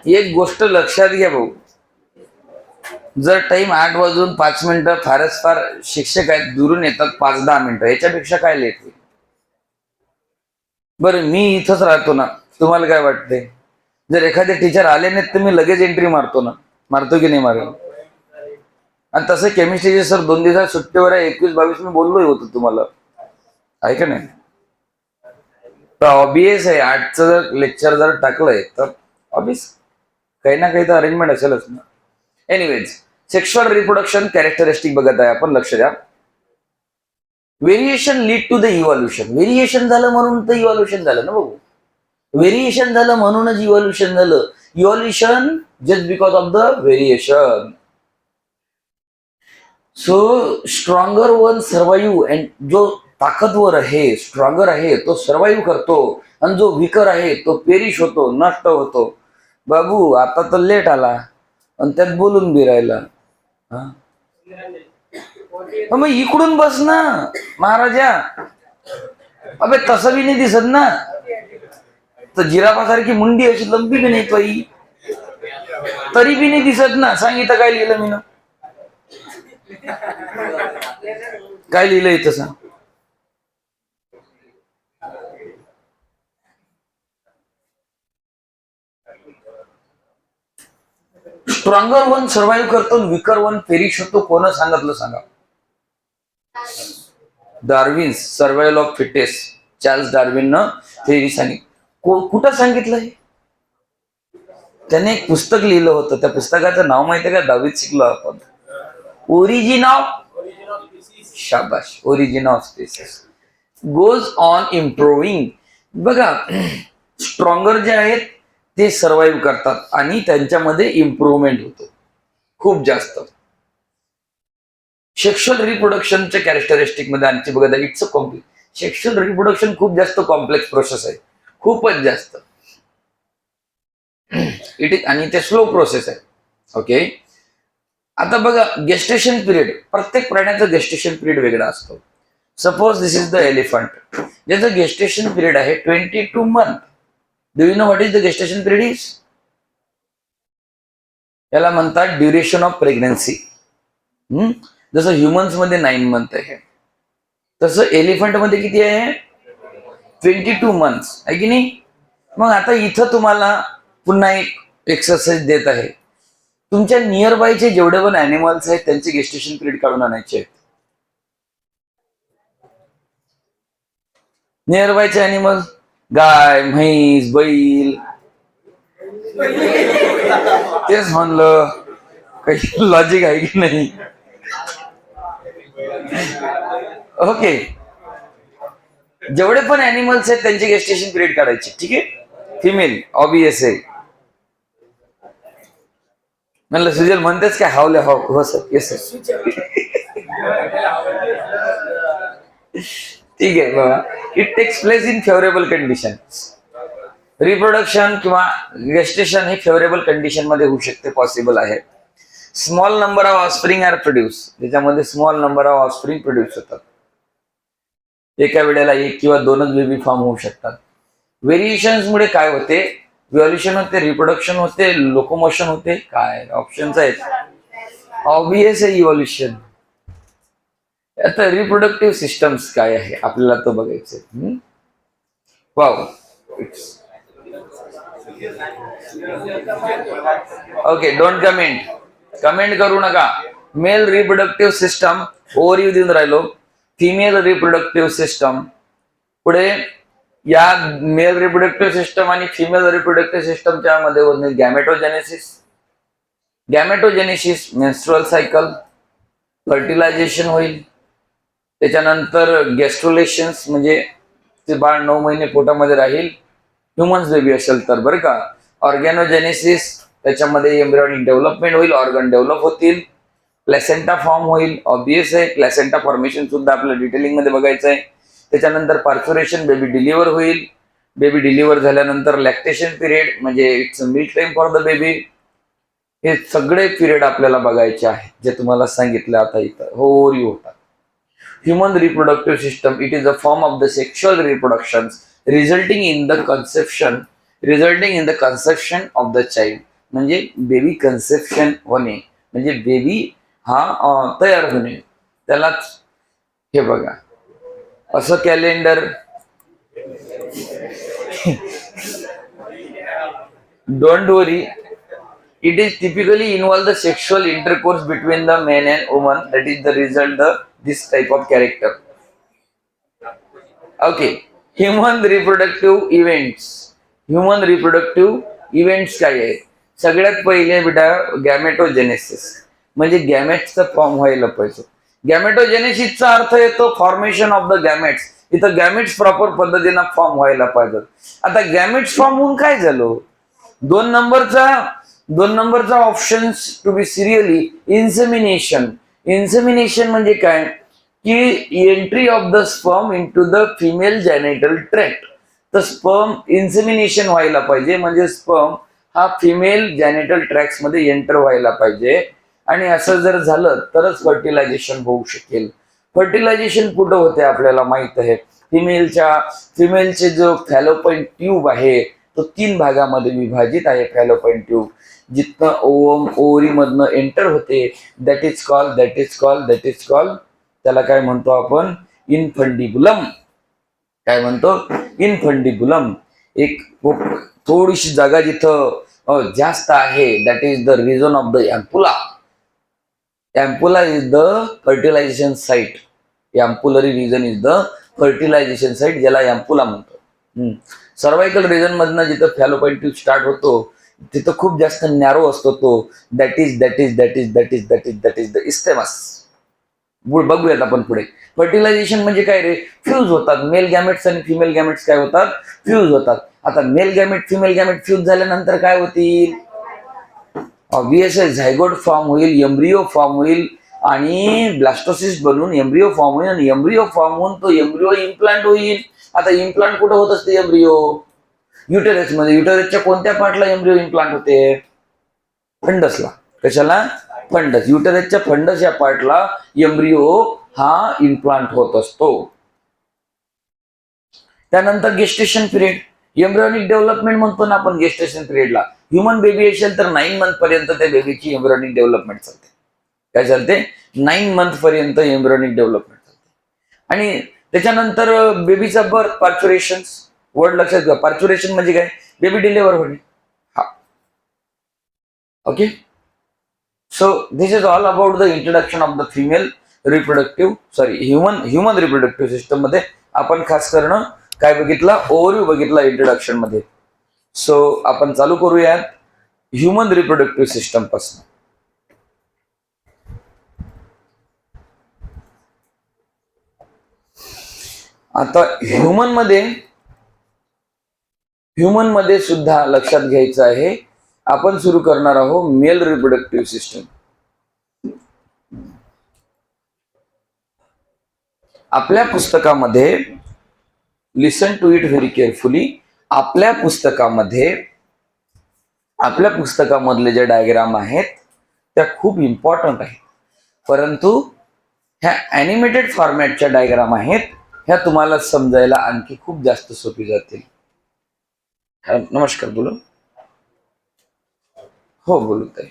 एक गोष्ट लक्षात घ्या भाऊ, जर टाइम 8 वाजून 5 मिनिटं, फारच फार शिक्षक आहेत दुरून येतात 5-10 मिनिटं, याच्यापेक्षा काय लेट होईल? बरं, मी इथंच राहतो ना, तुम्हाला काय वाटते? जर एखादे टीचर आले नाहीत तर मी लगेच एंट्री मारतो ना, मारतो की नाही मारतो? आणि तसं केमिस्ट्रीचे सर 2 दिवसात सुट्टीवर आहे. 21-22 मी बोललोय होतो तुम्हाला, आहे का नाही? तर ऑबियस आहे, 8चं जर लेक्चर जर टाकलंय तर ऑबियस काही ना काही तर अरेंजमेंट असेलच ना. एनिवेज, सेक्शुअल रिप्रोडक्शन कॅरेक्टरिस्टिक बघत आहे आपण. लक्ष द्या. Variation lead to the evolution. Variation झालं म्हणून तर इव्हॉल्युशन झालं ना भाऊ. व्हेरिएशन झालं म्हणूनच इव्हॉल्युशन झालं. Evolution just because of the variation. So stronger one survive, and जो ताकदवर आहे, स्ट्रॉंगर आहे, तो सर्वाईव्ह करतो, आणि जो विकर आहे तो पेरिश होतो, नष्ट होतो. बाबू आता तर लेट आला आणि त्यात बोलून बी राहिला. मग इकडून बस ना महाराजा. अबे तसं बी नाही दिसत ना, तर जिराफासारखी मुंडी अशी लंबी बी नाही पाई, तरी बी नाही दिसत ना. सांग इथं काय लिहिलं मी ना, काय लिहिलं इथं सांग. स्ट्रॉंगर वन सर्वाईव्ह करतो, विकर वन पेरिश होतो. कोण सांगितलं सांगा? Darwin's survival of fittest, Charles Darwin न थेअरी सांगितलं. कुठं सांगितलं हे? त्याने एक पुस्तक लिहिलं होतं, त्या पुस्तकाचं नाव माहिती आहे का? 10वीत शिकलो आपण. ओरिजिन ऑफ, शाबाश, origin of species goes on improving. बघा, स्ट्रॉंगर जे आहेत ते सर्वाईव्ह करतात आणि त्यांच्यामध्ये इम्प्रूव्हमेंट होतो खूप जास्त. सेक्शुअल रिप्रोडक्शनच्या कॅरेक्टरिस्टिक मध्ये आणखी बघा, it's a complex. Sexual reproduction खूप जास्त कॉम्प्लेक्स प्रोसेस आहे, खूपच जास्त. इट इज, आणि ते स्लो प्रोसेस आहे. ओके, आता बघा गेस्टेशन पिरियड, प्रत्येक प्राण्याचा गेस्टेशन पिरियड वेगळा असतो. Suppose this is the elephant, ज्याचं गेस्टेशन पिरियड आहे 22 month. Do you know what is the gestation period is? याला म्हणतात ड्युरेशन ऑफ प्रेग्नन्सी. जसं ह्युमन्स मध्ये 9 मंथ आहे, तसं एलिफंट मध्ये किती आहे? 22 मंथ्स आहे की नाही? मग आता इथं तुम्हाला पुन्हा एक एक्सरसाइज देत आहे. तुमच्या नियर बायचे जेवढे पण अॅनिमल्स आहेत त्यांचे गेस्टेशन पिरियड काढून आणायचे आहेत. नियर बायचे अॅनिमल, गाय, म्हैस, बैल, तेच म्हणलं, काही लॉजिक आहे की नाही? ओके, जेवढे पण अॅनिमल्स आहेत त्यांचे गेस्टेशन पिरियड काढायचे. ठीक आहे, फिमेल ऑब्वियस आहे. म्हणलं सुजल म्हणतेच काय? हावले हाव. हो सर, येस सर. ठीक आहे बाबा. It takes place in favourable condition. Reproduction किंवा गेस्टेशन हे फेवरेबल कंडिशन मध्ये होऊ शकते, पॉसिबल आहे. Small number of offspring are produce, त्याच्यामध्ये small number of offspring produce होतात. एका वेळेला 1 किंवा 2च बेबी फॉर्म होऊ शकतात. व्हेरिएशन्स मुळे काय होते? व्हॅल्युएशन होते, रिप्रोडक्शन होते, लोकोमोशन होते. काय ऑप्शन्स आहेत? ऑब्वियस आहे इव्हॉल्युशन. आता रिप्रोडक्टिव्ह सिस्टम्स काय आहे आपल्याला तो बघायचं. वाव. ओके, डोंट कमेंट करू नका. मेल रिप्रोडक्टिव्ह सिस्टम, ओव्हरव्ह्यू देऊन राहिलो. फिमेल रिप्रोडक्टिव्ह सिस्टम, पुढे या मेल रिप्रोडक्टिव्ह सिस्टम आणि फिमेल रिप्रोडक्टिव्ह सिस्टमच्या मध्ये होणे गॅमेटोजेनेसिस, मेन्स्ट्रुअल सायकल, फर्टिलायझेशन होईल. त्याच्यानंतर गॅस्ट्रुलेशन्स, म्हणजे ते बाळ 9 महिने पोटामध्ये राहील, ह्युमन्स बेबी असेल तर, बरं का. ऑर्गॅनोजेनेसिस, त्याच्यामध्ये एम्ब्रियॉनिक डेव्हलपमेंट होईल, ऑर्गन डेव्हलप होतील. प्लॅसेंटा फॉर्म होईल, ऑब्वियस आहे. प्लॅसेंटा फॉर्मेशन सुद्धा आपल्याला डिटेलिंग मध्ये बघायचं आहे. त्याच्यानंतर पार्च्युरेशन, बेबी डिलिव्हर होईल. बेबी डिलिव्हर झाल्यानंतर लॅक्टेशन पिरियड, म्हणजे it's a milk time for the baby. हे सगळे पिरियड आपल्याला बघायचे आहेत, जे तुम्हाला सांगितलं आता इथं ओव्हरव्ह्यू होता. Human reproductive system, it is a form of the sexual reproduction resulting in the conception of the child. म्हणजे बेबी कन्सेप्शन होणे, म्हणजे बेबी हा तयार होणे, त्यालाच हे बघा असं calendar. Don't worry, it is typically involve the sexual intercourse between the man and woman. That is the result of this type of character. Okay, human reproductive events काय आहे? सगळ्यात पहिले बेटा गॅमेटोजेनेसिस, म्हणजे गॅमेट्सचा फॉर्म व्हायला पाहिजे. गॅमेटोजेनेसिसचा अर्थ येतो फॉर्मेशन ऑफ द गॅमेट्स. इथं गॅमेट्स प्रॉपर पद्धतीनं फॉर्म व्हायला पाहिजे. आता गॅमेट्स फॉर्म होऊन काय झालं? 2 नंबरचा options to be serially insemination. Insemination म्हणजे काय की entry of the sperm into the female genital tract. तर स्पर्म इन्सेमिनेशन व्हायला पाहिजे, म्हणजे स्पर्म हा फिमेल जेनिटल ट्रॅक्ट मध्ये एंटर व्हायला पाहिजे. आणि असं जर झालं तरच फर्टिलायझेशन होऊ शकेल. फर्टिलायझेशन कुठं होते आपल्याला माहित आहे. फिमेलचे जो फॅलोपाईन ट्यूब आहे तो 3 भागामध्ये विभाजित आहे. फॅलोपाईन ट्यूब जिथनं ओवरी मधनं एंटर होते, दॅट इज कॉल्ड त्याला काय म्हणतो आपण? इनफंडिबुलम. काय म्हणतो? इनफंडिबुलम. एक थोडीशी जागा जिथं जास्त आहे, that is the region of the ampulla. Ampulla is the fertilization site. Ampullary region is the fertilization site, ज्याला एम्पुला म्हणतो. सर्वायकल रिजन मधनं जिथं फॅलोपाईन ट्यूब स्टार्ट होतो तिथं खूप जास्त नॅरो असतो तो. That is the isthmus. बघूयात आपण पुढे. फर्टिलायझेशन म्हणजे काय रे? फ्यूज होतात. मेल गॅमेट्स आणि फिमेल गॅमेट्स काय होतात? फ्यूज होतात. आता male gamete female gamete fuse झाल्यानंतर काय होतील? ऑब्वियसली झायगोट फॉर्म होईल, एम्ब्रिओ फॉर्म होईल आणि ब्लास्टोसिस बनून एम्ब्रिओ फॉर्म होईल आणि एम्ब्रिओ फॉर्म होऊन तो एम्ब्रिओ इम्प्लांट होईल. आता इम्प्लांट कुठं होत असते एम्ब्रिओ? युटेरस मध्ये. युटेरसच्या कोणत्या पार्टला एम्ब्रिओ इम्प्लांट होते? फंडसला. कशाला? फंडस. युटेरसच्या फंडस या पार्टला एम्ब्रिओ हा इम्प्लांट होत असतो. त्यानंतर गेस्टेशन पिरियड, एम्ब्रियोनिक डेव्हलपमेंट म्हणतो ना आपण गेस्टेशन पिरियडला. ह्युमन बेबी असेल तर 9 मंथ पर्यंत त्या बेबीची एम्ब्रियोनिक डेव्हलपमेंट चालते. काय चालते? 9 मंथ पर्यंत एम्ब्रियोनिक डेव्हलपमेंट चालते. आणि त्याच्यानंतर बेबीचा बर्थ, पार्च्युरेशन. वर्ड लक्षात घ्या. पार्च्युरेशन म्हणजे काय? बेबी डिलिव्हर होणे. हा, okay. So this is all about the introduction of the female human reproductive system मध्ये आपण खास करणं काय बघितलं? ओव्हरव्ह्यू बघितला इंट्रोडक्शन मध्ये. सो आपण चालू करूयात ह्युमन रिप्रोडक्टिव्ह सिस्टम पासून. आता ह्युमन मध्ये सुद्धा लक्षात घ्यायचं आहे, आपण सुरू करणार आहोत मेल रिप्रोडक्टिव्ह सिस्टम. आपल्या पुस्तकामध्ये, लिसन टू इट व्हेरी केअरफुली, आपल्या पुस्तकामधले जे डायग्राम आहेत त्या खूप इम्पॉर्टंट आहेत, परंतु ह्या ॲनिमेटेड फॉर्मॅटच्या डायग्राम आहेत, ह्या तुम्हाला समजायला आणखी खूप जास्त सोपी जातील. नमस्कार. बोलो. हो बोलत आहे.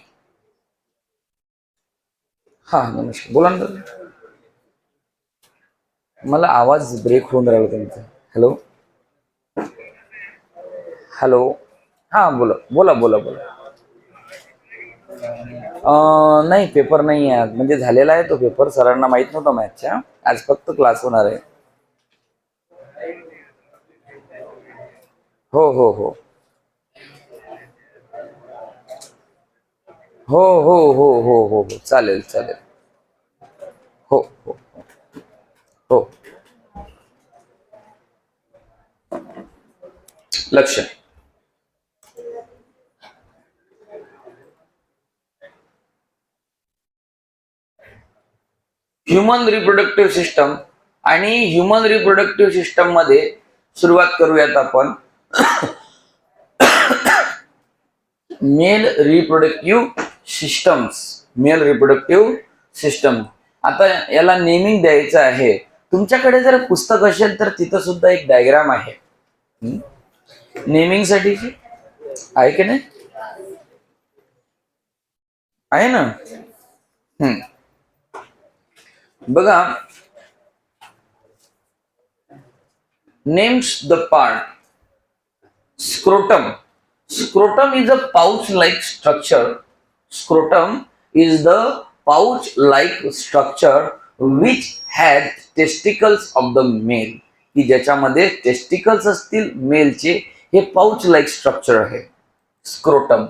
हा नमस्कार. बोला ना. मला आवाज ब्रेक होऊन राहिला तुमचा. Hello hello. हा बोला बोला बोला बोला. नाही पेपर नाही आहे आज. म्हणजे झालेला आहे तो पेपर. सरांना माहित नव्हता मॅथच्या. आज फक्त क्लास होणार आहे. हो हो हो हो हो हो हो हो हो चालेल चालेल. हो हो हो. लक्ष. ह्युमन रिप्रोडक्टिव्ह सिस्टम आणि ह्युमन रिप्रोडक्टिव्ह सिस्टम मध्ये सुरुवात करूयात आपण मेल रिप्रोडक्टिव्ह सिस्टम. आता याला नेमिंग द्यायचं आहे. तुमच्याकडे जर पुस्तक असेल तर तिथं सुद्धा एक डायग्राम आहे नेमिंग साठी. आहे की नाही? आहे ना. बघा, names the part. Scrotum. Scrotum is a pouch-like structure. Scrotum is the pouch-like structure which had testicles of the male. की ज्याच्यामध्ये टेस्टिकल्स असतील मेलचे. हे पाउच लाईक स्ट्रक्चर आहे स्क्रोटम.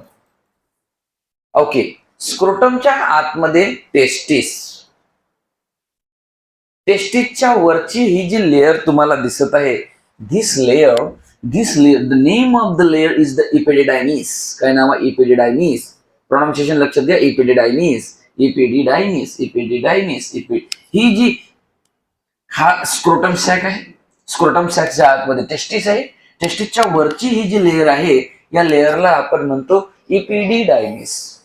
ओके. स्क्रोटमच्या आतमध्ये टेस्टिसच्या वरची ही जी लेअर तुम्हाला दिसत आहे, this layer the name of the layer is the epididymis. काय नाव आहे? इपिडिडायमिस. प्रोनाउन्सिएशन लक्षात घ्या. इपिडिडायमिस. ही जी हा स्क्रोटम सॅक आहे. स्क्रोटम सॅकच्या आतमध्ये टेस्टिस आहे. टेस्टिसच्या वरची ही जी लेअर आहे, या लेअरला आपण म्हणतो इपिडिडायमिस.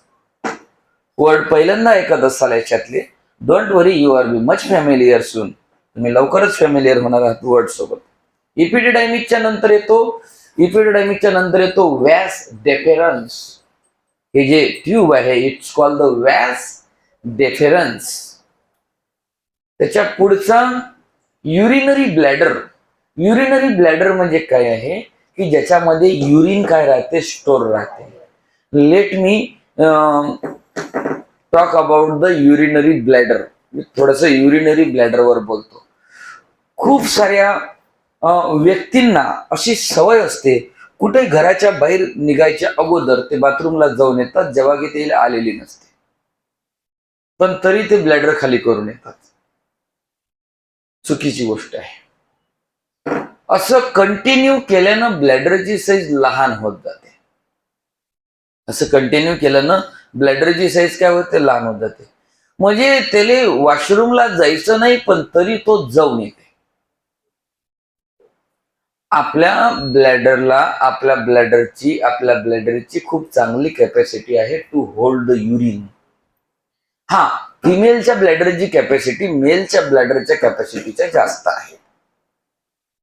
वर्ड पहिल्यांदा ऐकत असाल याच्यातले. Don't worry, you are be much familiar soon. तुम्ही लवकरच फॅमिलियर होणार आहात वर्ड सोबत. इपिडिडायमिसच्या नंतर येतो व्यास डेफेरन्स. हे जे ट्यूब आहे, इट्स कॉल्ड द व्यास डेफेरन्स. त्याच्या पुढचा युरिनरी ब्लॅडर. युरिनरी ब्लॅडर म्हणजे काय आहे? की ज्याच्यामध्ये युरिन काय राहते? स्टोर राहते. Let me talk about the urinary bladder. मी थोडस युरिनरी ब्लॅडर वर बोलतो. खूप साऱ्या व्यक्तींना अशी सवय असते कुठे घराच्या बाहेर निघायच्या अगोदर ते बाथरूमला जाऊन येतात जेव्हा की ते आलेली नसते, पण तरी ते ब्लॅडर खाली करून येतात. चुकीची गोष्ट आहे. असं कंटिन्यू केल्यानं ब्लॅडरची साईज लहान होत जाते. असं कंटिन्यू केल्यानं ब्लॅडरची साईज काय होते, लहान होत जाते. म्हणजे त्याला वॉशरूमला जायचं नाही पण तरी तो जाऊन येते. आपल्या ब्लॅडरची खूप चांगली कॅपॅसिटी आहे टू होल्ड द युरिन. हा, फिमेलच्या ब्लॅडरची कॅपॅसिटी मेलच्या ब्लॅडरच्या कॅपॅसिटीच्या जास्त आहे.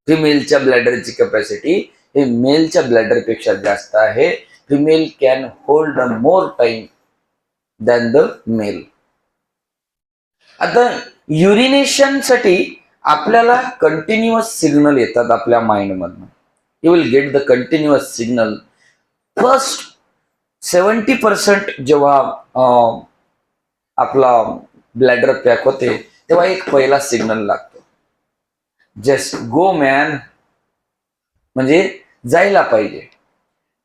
फिमेलच्या ब्लॅडरची कॅपॅसिटी हे मेलच्या ब्लॅडर पेक्षा जास्त आहे. Female can hold more time than the male. आता युरिनेशन साठी आपल्याला कंटिन्युअस सिग्नल येतात आपल्या माइंड मधनं. You will get the continuous signal. First 70% जेव्हा आपला ब्लॅडर पॅक होते तेव्हा एक पहिला सिग्नल लागतो, जस्ट गो मॅन, म्हणजे जायला पाहिजे.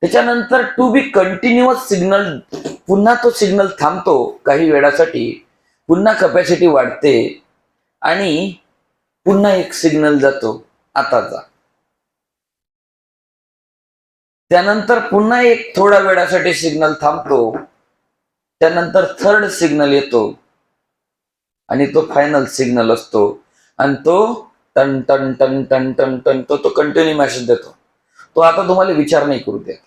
त्याच्यानंतर टू बी कंटिन्युअस सिग्नल, पुन्हा तो सिग्नल थांबतो काही वेळासाठी, पुन्हा कॅपॅसिटी वाढते आणि पुन्हा एक सिग्नल जातो, आता जा. त्यानंतर पुन्हा एक थोड्या वेळासाठी सिग्नल थांबतो, त्यानंतर थर्ड सिग्नल येतो आणि तो फायनल सिग्नल असतो आणि तो टन टन टन टन टन टन तो कंटिन्यू मेसेज देतो. तो आता तुम्हाला विचार नाही करू देत.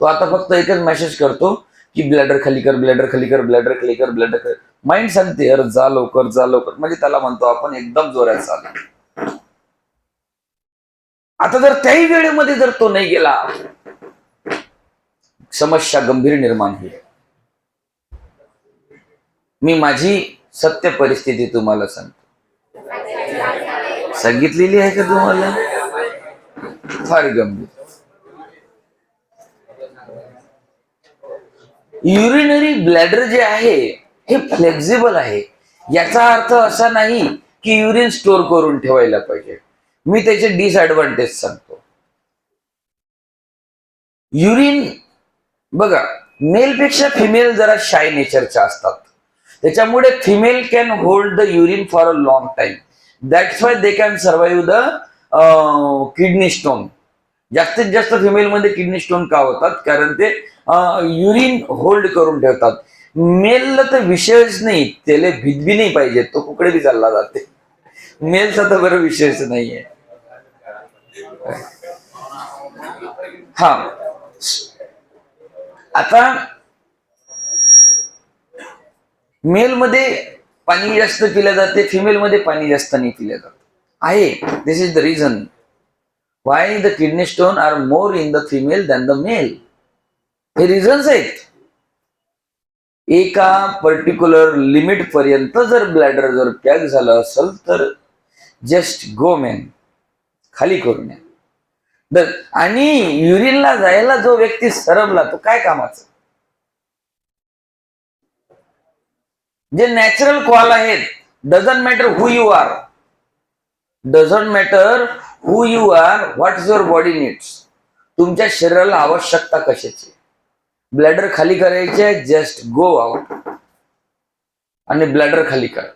तो आता फक्त एकच मेसेज करतो की ब्लॅडर खाली कर, ब्लॅडर खाली कर, ब्लॅडर खाली कर, ब्लॅडर खाली. माइंड सांगते अरे जा लवकर, जा लवकर, म्हणजे त्याला म्हणतो आपण एकदम जोरात चालू. आता जर त्याही वेळेमध्ये जर तो नाही गेला, समस्या गंभीर निर्माण होईल. मी माझी सत्य परिस्थिती तुम्हाला सांगतो. सांगितलेली आहे का तुम्हाला? फार गंभीर. युरिनरी ब्लॅडर जे आहे हे फ्लेक्झिबल आहे. याचा अर्थ असा नाही की युरिन स्टोर करून ठेवायला पाहिजे. मी त्याचे डिसएडव्हान्टेज सांगतो. युरिन बघा, मेलपेक्षा फिमेल जरा शाय नेचरच्या असतात, त्याच्यामुळे female can hold the urine for a long time. That's why they can survive the kidney stone. जास्तीत जास्त फिमेल मध्ये किडनी स्टोन का होतात? कारण ते युरिन होल्ड करून ठेवतात. मेलला तर विषयच नाही, त्याला भीत बी नाही पाहिजे, तो कुकडे बी चालला जाते. मेलचा तर बरं विषयच नाहीये. हा, आता मेल मध्ये पाणी जास्त पिलं जाते, फिमेल मध्ये पाणी जास्त नाही पिलं जात आहे. This is the reason why the kidney stone are more in the female than the male. हे रिझन्स आहेत. एका पर्टिक्युलर लिमिट पर्यंत जर ब्लॅडर जर पॅक झालं असेल तर जस्ट गो मॅन, खाली करून या. आणि युरिनला जायला जो व्यक्ती सरमला तो काय कामाचा? जे नॅचरल कॉल आहेत, doesn't matter who you are, doesn't matter who you are, what is your body needs. तुमच्या शरीराला आवश्यकता कशाची? ब्लॅडर खाली करायचे, जस्ट गो आउट आणि ब्लॅडर खाली करा.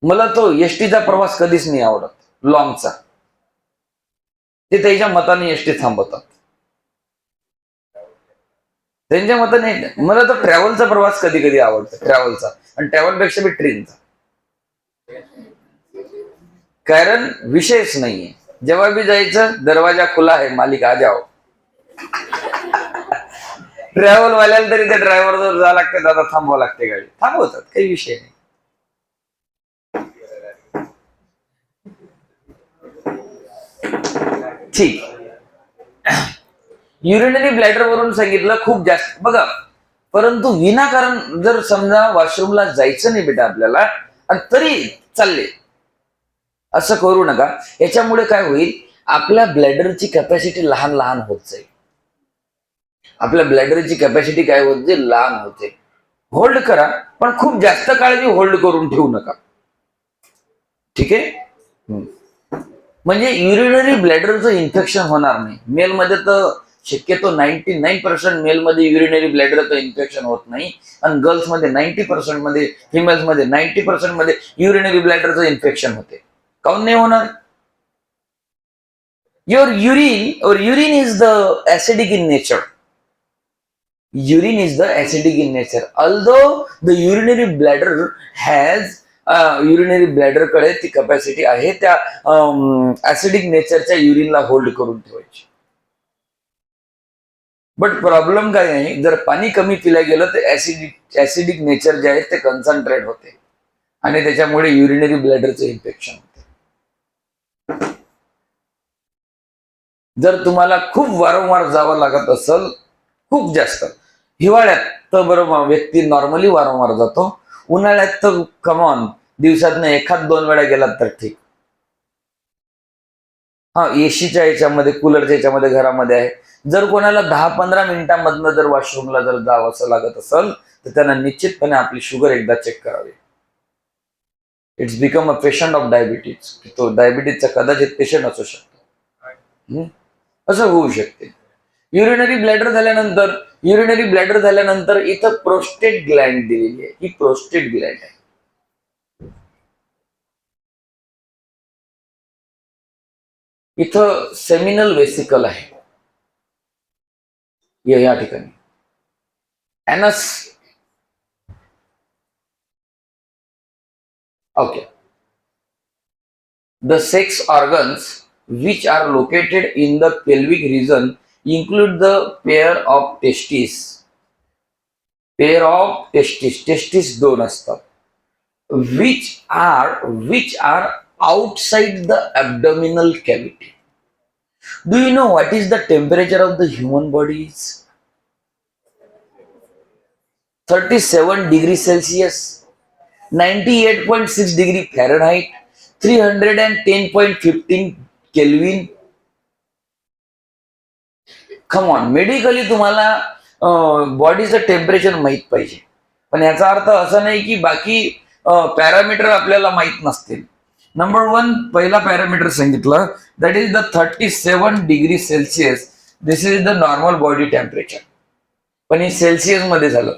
मला तो एसटीचा प्रवास कधीच नाही आवडत, लॉंगचा. ते त्याच्या मताने एसटी थांबवतात, त्यांच्या मताने. मला तर ट्रॅव्हलचा प्रवास कधी कधी आवडतो, ट्रॅव्हलचा, आणि ट्रॅव्हलपेक्षा बी ट्रेनचा. कारण विषयच नाहीये. जेव्हा बी जायचं, दरवाजा खुला आहे, मालिक आ जाओ. ट्रॅव्हल वाल्याला तरी त्या ड्रायव्हर जर जा लागते, दादा थांबवा लागते, गाडी थांबवतात, काही विषय नाही. ठीक. युरिनरी ब्लॅडर वरून सांगितलं खूप जास्त बघा. परंतु विनाकारण जर समजा वॉशरूमला जायचं नाही बेटा आपल्याला, आणि तरी चालले, असं करू नका. याच्यामुळे काय होईल, आपल्या ब्लॅडरची कॅपॅसिटी लहान लहान होत जाईल. आपल्या ब्लॅडरची कॅपॅसिटी काय होत जाईल, लहान होते. होल्ड करा, पण खूप जास्त काळ होल्ड करून ठेवू नका. ठीक आहे. म्हणजे युरिनरी ब्लॅडरचं इन्फेक्शन होणार नाही. मेलमध्ये तर शक्यतो 99% मेलमध्ये युरिनरी ब्लॅडरचं इन्फेक्शन होत नाही, आणि गर्ल्समध्ये 90% मध्ये, फिमेल्समध्ये 90% मध्ये युरिनरी ब्लॅडरचं इन्फेक्शन होते. काऊन नाही होणार? Your urine is the acidic in nature. Urine is the acidic in nature. Although the urinary bladder has urinary bladder कडे ती कॅपॅसिटी आहे त्या ऍसिडिक नेचरच्या युरिनला होल्ड करून ठेवायची. बट प्रॉब्लेम काय आहे, जर पाणी कमी पिल्या गेलं तर ऍसिडिक नेचर जे आहे ते कन्सन्ट्रेट होते आणि त्याच्यामुळे युरिनरी ब्लॅडरचं इन्फेक्शन होते. जर तुम्हाला खूप वारंवार जावं लागत असेल, खूप जास्त, हिवाळ्यात तर बरोबर व्यक्ती नॉर्मली वारंवार जातो, उन्हाळ्यात तर कमॉन दिवसातनं 1-2 वेळा गेलात तर ठीक. हा, एसीच्या याच्यामध्ये, कूलरच्या याच्यामध्ये घरामध्ये आहे. जर कोणाला 10-15 मिनिटांमधनं जर वॉशरूमला जर जावं असं लागत असेल तर त्यांना निश्चितपणे आपली शुगर एकदा चेक करावी. It's become a patient of diabetes. तो डायबिटीजचा कदाचित पेशंट असू शकतो. असं होऊ शकते. युरिनरी ब्लॅडर झाल्यानंतर इथं प्रोस्टेट ग्लँड दिलेली आहे. ही प्रोस्टेट ग्लँड आहे. इथं सेमिनल वेसिकल आहे या ठिकाणी. एनस. Okay. The sex organs which are located in the pelvic region include the pair of testes. Testis 2 असतात. which are outside the abdominal cavity. Do you know what is the temperature of the human body is? 37 degrees Celsius, 98.6 degree Fahrenheit, 310.15 kelvin. Come on, medically तुम्हाला बॉडीचं temperature माहित पाहिजे, पण याचा अर्थ असा नाही की बाकी पॅरामीटर आपल्याला माहित नसतील. नंबर 1 पहिला पॅरामीटर सांगितलं, that is the 37 degree Celsius. This is the normal body temperature. पण हे सेल्सिअस मध्ये झालं.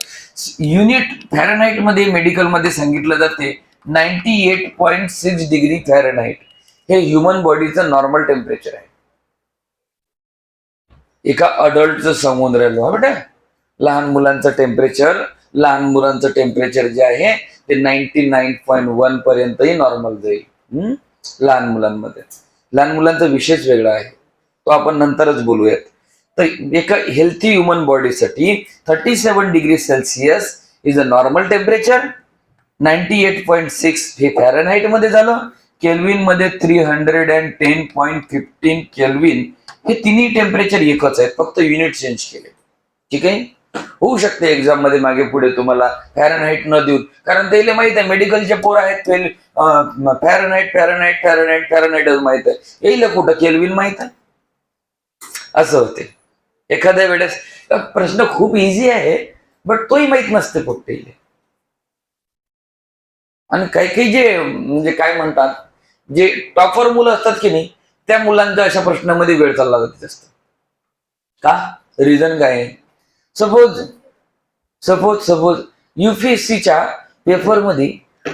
युनिट फॅरनहाइट मध्ये मेडिकल मध्ये सांगितलं जाते 98.6 डिग्री फॅरनहाइट. हे ह्युमन बॉडीचं नॉर्मल टेम्परेचर आहे. एका अडल्टचं सांगून राहिलो बेटा. लहान मुलांचं टेम्परेचर जे आहे ते 99.1 पर्यंतही नॉर्मल जाईल लहान मुलांमध्ये. लहान मुलांचा विषयच वेगळा आहे, तो आपण नंतरच बोलूयात. तर एका हेल्थी ह्युमन बॉडीसाठी 37 degree Celsius is a normal temperature. 98.6 हे फॅरनहाइट मध्ये झालं. केल्विन मध्ये 310.15 केल्विन. हे तिन्ही टेम्परेचर एकच आहेत, फक्त युनिट चेंज केले. ठीक आहे. होऊ शकते एक्झाम मध्ये मागे पुढे तुम्हाला फॅरनहाइट न देऊन, कारण त्याला माहित आहे मेडिकलचे पोर आहेत फॅरनहाइटच माहित आहे, येईल कुठं केल्विन माहित आहे. असं होते एखाद्या वेळेस. प्रश्न खूप इझी आहे बट तोही माहित नसते फक्त. आणि काही जे म्हणजे काय म्हणतात, जे टॉपर मुलं असतात की नाही, त्या मुलांच्या अशा प्रश्नामध्ये वेळ चालला जाते जास्त. का? रिझन काय आहे? सपोज युपीएससीच्या पेपरमध्ये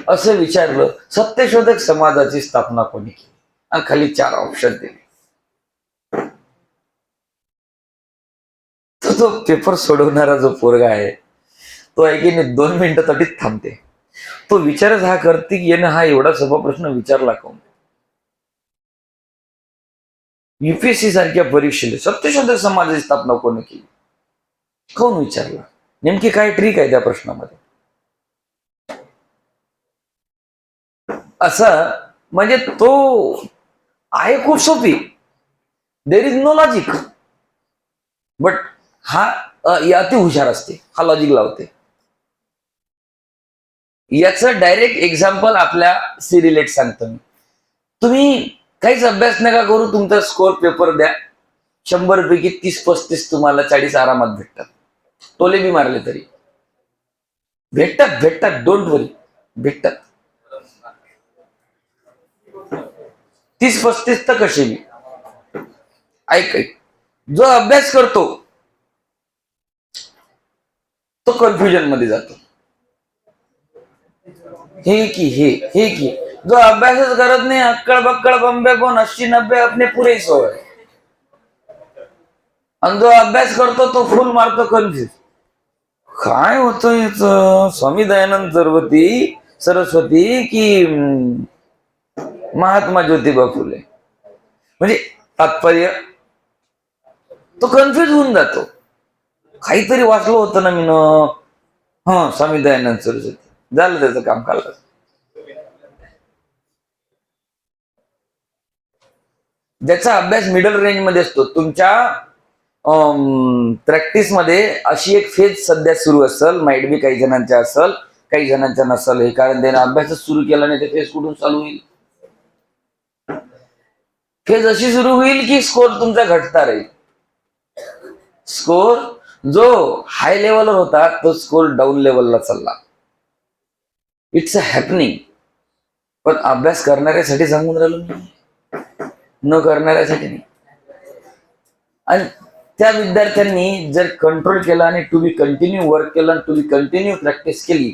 असं विचारलं, सत्यशोधक समाजाची स्थापना कोणी केली, आणि खाली 4 ऑप्शन दिले. तो पेपर सोडवणारा जो पोरगा आहे तो आहे की नाही 2 मिनिटासाठीच थांबते. तो विचारच हा करते की याने हा एवढा सोपा प्रश्न विचारला कोण. युपीएससी सारख्या परीक्षेला सत्यशोधक समाजाची स्थापना कोणी केली, कोण विचारला, नेमकी काय ट्रिक आहे त्या प्रश्नामध्ये. असं म्हणजे तो आहे खूप सोपी, there is no logic, but हा अति हुशार असते, हा लॉजिक लावते. याचं डायरेक्ट एक्झाम्पल आपल्या सिरिलेट सांगतो मी. तुम्ही काहीच अभ्यास नका करू, तुमचा स्कोर पेपर द्या, 100 पैकी 30-35 तुम्हाला 40 आरामात भेटतात. टोले बी मारले तरी भेटतात, डोंट वरी, भेटतात. 30-35 तर कसे मी ऐक ऐक, जो अभ्यास करतो तो कन्फ्युजन मध्ये जातो. हे की जो अभ्यासच करत नाही, अक्कड़ बक्कड़ बंबे कोण 80-90 अपने पुरे सो है. आणि जो अभ्यास करतो तो फुल मारतो कन्फ्युज. काय होतं याच? स्वामी दयानंद सरस्वती की महात्मा ज्योतिबा फुले? म्हणजे तात्पर्य तो कन्फ्युज होऊन जातो. काहीतरी वाचलं होतं ना मी स्वामी दयानंद सरस्वती, झालं त्याचं काम काढलं. ज्याचा अभ्यास मिडल रेंज मध्ये असतो, तुमच्या प्रॅक्टिस मध्ये अशी एक फेज सध्या सुरू असेल, माइट बी काही जणांच्या असेल, काही जणांच्या नसेल. हे कारण त्याने अभ्यासच सुरू केला नाही, ते फेज कुठून चालू होईल? फेज अशी सुरू होईल की स्कोर तुमचा घटता राहील. स्कोर जो हाय लेवलवर होता तो स्कोर डाऊन लेवलला चालला. It's a happening. पण अभ्यास करणाऱ्यासाठी सांगून राहिलो मी, न करणाऱ्यासाठी नाही. आणि त्या विद्यार्थ्यांनी जर कंट्रोल केला आणि टू बी कंटिन्यू वर्क केलं, टू बी कंटिन्यू प्रॅक्टिस केली,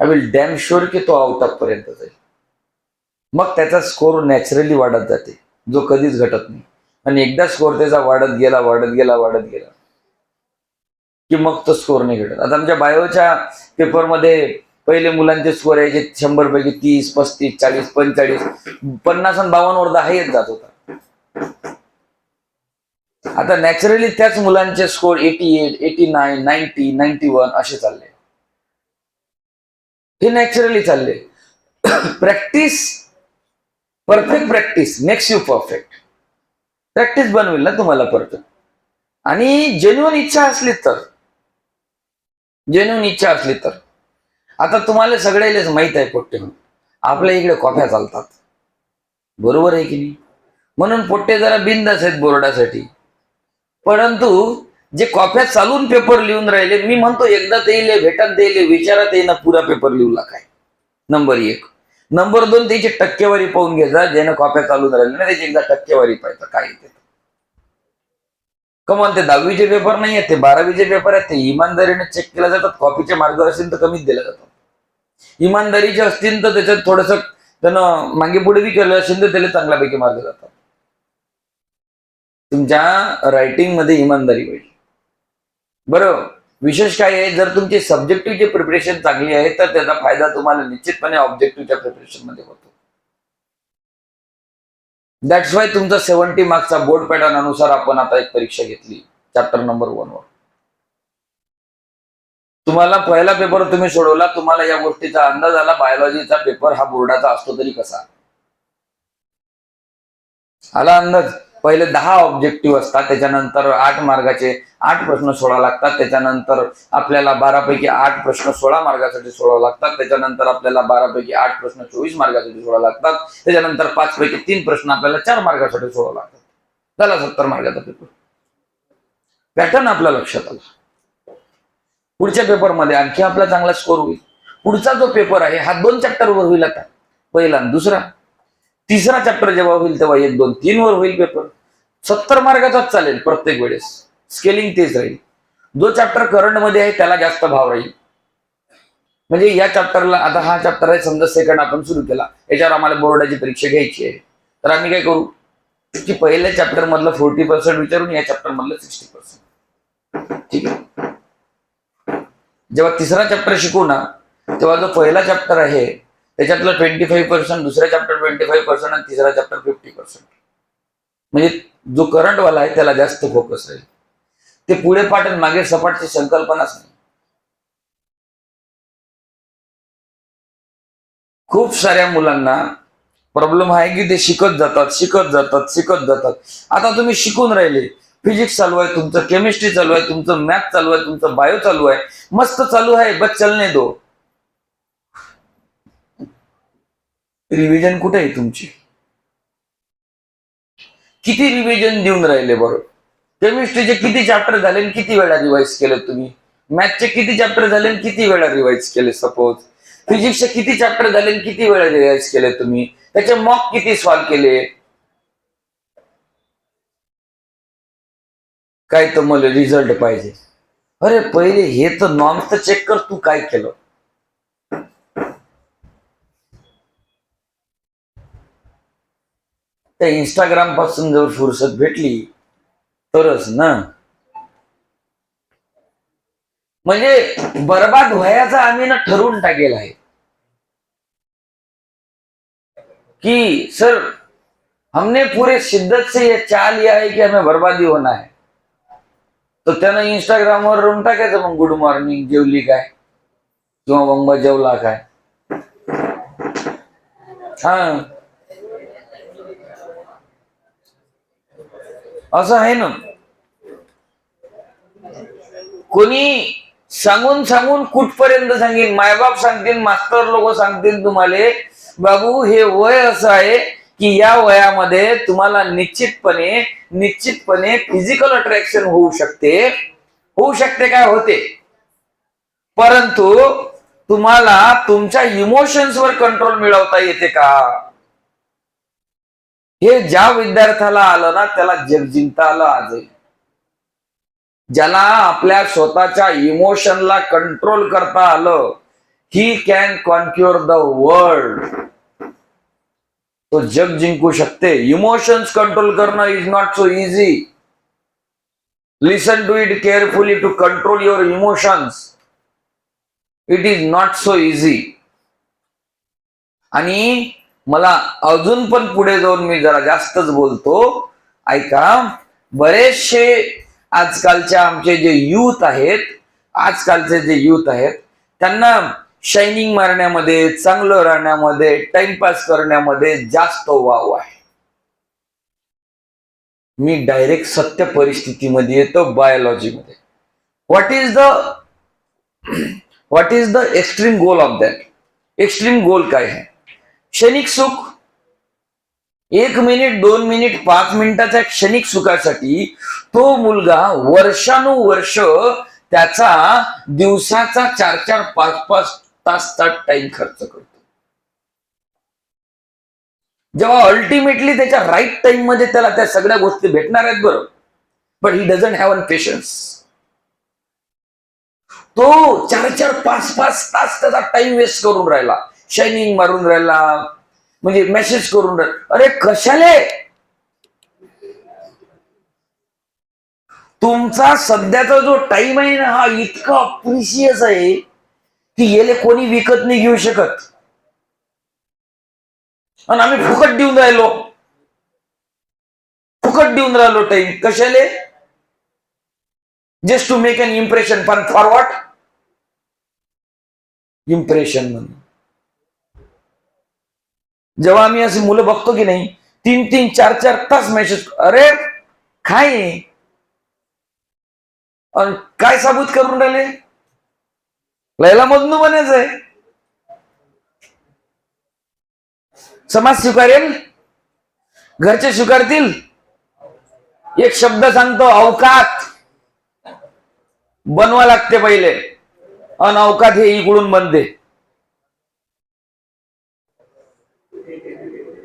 आय विल डॅम शुअर की तो आउट ऑफ पर्यंत जाईल. मग त्याचा स्कोर नॅचरली वाढत जाते, जो कधीच घटत नाही. आणि एकदा स्कोर त्याचा वाढत गेला की मग तो स्कोर नाही घटत. आता आमच्या बायोच्या पेपरमध्ये पहिले मुलांचे स्कोर यायचे 100 पैकी 30, 35, 40, 45, 50 आणि 52 वर 10 येत जात होता. आता नॅचरली त्याच मुलांचे स्कोर 88, 89, 90, 91 असे चालले. हे नॅचरली चालले. Practice, perfect practice makes you perfect. Practice बनवेल ना तुम्हाला परफेक्ट. आणि जेन्युइन इच्छा असली तर आता तुम्हाला सगळ्यालाच माहित आहे पोट्टे, आपल्या इकडे कॉप्या चालतात, बरोबर आहे की नाही? म्हणून पोट्टे जरा बिंदास आहेत बोर्डासाठी. परंतु जे कॉप्या चालून पेपर लिहून राहिले, मी म्हणतो एकदा ते येईल भेटात देईल, विचारात येईना पुरा पेपर लिहूला काय. नंबर 1. नंबर 2, त्याची टक्केवारी पाहून घ्यायचा. ज्यानं कॉप्या चालून राहिले ना त्याची एकदा टक्केवारी पाहिजे काय येते. कमॉन, ते 10वीचे पेपर नाही आहेत, ते 12वीचे पेपर आहेत. ते इमानदारीने चेक केल्या जातात. कॉपीचे मार्क असेल तर कमीच दिले जातात. इमानदारीचे असतील तर त्याच्यात थोडस त्यानं मागे पुढे बी केलं असेल तर त्याला चांगल्यापैकी मार्क जातात. तुमच्या रायटिंग मध्ये इमानदारी पाहिजे. बरं, विशेष काय आहे, जर तुमची सब्जेक्टिव्हची प्रिपरेशन चांगली आहे तर त्याचा फायदा तुम्हाला निश्चितपणे ऑब्जेक्टिव्हच्या प्रिपरेशन मध्ये होतो. दॅट्स वाय तुमचा 70 मार्क्सचा बोर्ड पॅटर्न अनुसार आपण आता एक परीक्षा घेतली चॅप्टर नंबर 1 वर. तुम्हाला पहिला पेपर तुम्ही सोडवला, तुम्हाला या गोष्टीचा अंदाज आला बायोलॉजीचा पेपर हा बोर्डाचा असतो तरी कसा आला अंदाज. पहिले 10 ऑब्जेक्टिव्ह असतात, त्याच्यानंतर 8 मार्गाचे 8 प्रश्न सोडवा लागतात. त्याच्यानंतर आपल्याला 12 पैकी 8 प्रश्न 16 मार्गासाठी सोडवा लागतात. त्याच्यानंतर आपल्याला 12 पैकी 8 प्रश्न 24 मार्गासाठी सोडवा लागतात. त्याच्यानंतर 5 पैकी 3 प्रश्न आपल्याला 4 मार्गासाठी सोडवा लागतात. झाला 70 मार्गाचा पेपर. पॅटर्न आपल्या लक्षात आला. पुढच्या पेपरमध्ये आणखी आपला चांगला स्कोर होईल. पुढचा जो पेपर आहे हा 2 चॅप्टरवर होईल. आता पहिला आणि दुसरा. तिसरा चॅप्टर जेव्हा होईल तेव्हा 1, 2, 3 वर होईल पेपर. 70 मार्गाचाच चालेल प्रत्येक वेळेस. स्केलिंग तेच राहील. जो चॅप्टर करंट मध्ये आहे त्याला जास्त भाव राहील. म्हणजे या चॅप्टरला, आता हा चॅप्टर आहे समजा सेकंड आपण सुरू केला, याच्यावर आम्हाला बोर्डाची परीक्षा घ्यायची आहे, तर आम्ही काय करू की पहिल्या चॅप्टर मधलं 40% विचारून या चॅप्टर मधलं 60%. ठीक आहे. जेव्हा तिसरा चॅप्टर शिकू ना तेव्हा जो पहिला चॅप्टर आहे त्याच्यातलं 25%, दुसऱ्या चॅप्टर 25% आणि तिसरा चॅप्टर 50%. म्हणजे जो करंट वाला आहे त्याला जास्त फोकस राहील. ते पुढे पाठ आणि मागे सपाटची संकल्पनाच नाही. खूप साऱ्या मुलांना प्रॉब्लेम आहे की ते शिकत जातात. आता तुम्ही शिकून राहिले, फिजिक्स चालू आहे तुमचं, केमिस्ट्री चालू आहे तुमचं, मॅथ चालू आहे तुमचं, बायो चालू आहे, मस्त चालू आहे, बस चलने दो. रिव्हिजन कुठे आहे तुमची? किती रिव्हिजन देऊन राहिले बरोबर? केमिस्ट्रीचे किती चॅप्टर झाले आणि किती वेळा रिवाइज केले तुम्ही? मॅथचे किती चॅप्टर झाले आणि किती वेळा रिवाइज केले? सपोज फिजिक्सचे किती चॅप्टर झाले, किती वेळा रिवाइज केले तुम्ही, त्याचे मॉक किती सॉल्व केले, काय तर मला रिझल्ट पाहिजे. अरे पहिले हे तर नॉर्म्स तर चेक कर, तू काय केलं. त्या इंस्टाग्राम पासून जर फुरसत भेटली तरच ना. म्हणजे बर्बाद व्हायचा आम्ही ना ठरवून टाकेल आहे कि सर हमने पूरे शिद्दत से ये चाह लिया है कि हमें बर्बादी होना है. तर त्यानं इंस्टाग्रामवर रोवून टाकायचं मग गुड मॉर्निंग, जेवली काय, किंवा मग जेवला काय. हा असं आहे ना. कोणी सांगून सांगून कुठपर्यंत सांगेन, मायबाप सांगतील, मास्तर लोक सांगतील तुम्हाला, बाबू हे वय असं आहे की या वयामध्ये तुम्हाला निश्चितपणे फिजिकल अट्रॅक्शन होऊ शकते काय होते, परंतु तुम्हाला तुमच्या इमोशन्सवर कंट्रोल मिळवता येते का. हे ज्या विद्यार्थ्याला आलं ना त्याला जग जिंकता आलं आजही. ज्याला आपल्या स्वतःच्या इमोशनला कंट्रोल करता आलं, he can conquer the world. तो जग जिंकू शकते. इमोशन्स कंट्रोल करणं is not so easy. Listen to it carefully. To control your emotions, it is not so easy. आणि मला अजून पण पुढे जाऊन मी जरा जास्तच बोलतो, ऐका. बरेचसे आजकालचे आमचे जे यूथ आहेत त्यांना शायनिंग मारण्यामध्ये, चांगलं राहण्यामध्ये, टाइमपास करण्यामध्ये जास्त वाव आहे. मी डायरेक्ट सत्य परिस्थितीमध्ये येतो, बायोलॉजीमध्ये. What is the extreme goal of that. Extreme goal काय आहे. क्षणिक सुख, 1 मिनिट, 2 मिनिट, 5 मिनिटाच्या क्षणिक सुखासाठी तो मुलगा वर्षानुवर्ष त्याचा दिवसाचा 4-4, 5-5 तासचा टाइम खर्च करतो. जेव्हा अल्टिमेटली त्याच्या राईट टाइम मध्ये त्याला त्या सगळ्या गोष्टी भेटणार आहेत बरोबर, but he doesn't have an patience. तो 4-4, 5-5 तास त्याचा टाइम वेस्ट करून राहिला, शायनिंग मारून राहिला, म्हणजे मेसेज करून राहिला. अरे कशाले. तुमचा सध्याचा जो टाइम आहे ना हा इतका प्रिशियस आहे की येले कोणी विकत नाही घेऊ शकत. आणि आम्ही फुकट देऊन राहिलो टाइम. कशाले. Just to make an impression. पण फॉर व्हॉट. इम्प्रेशन म्हणून. जेव्हा आम्ही अशी मुलं बघतो की नाही 3-3, 4-4 तास मेसेज, अरे काय काय साबूत करून राहिले. लैला मजनू बनायचंय. समाज स्वीकारेल, घरचे स्वीकारतील. एक शब्द सांगतो, अवकात बनवा लागते पहिले. अनअवकात हे इकडून बनते.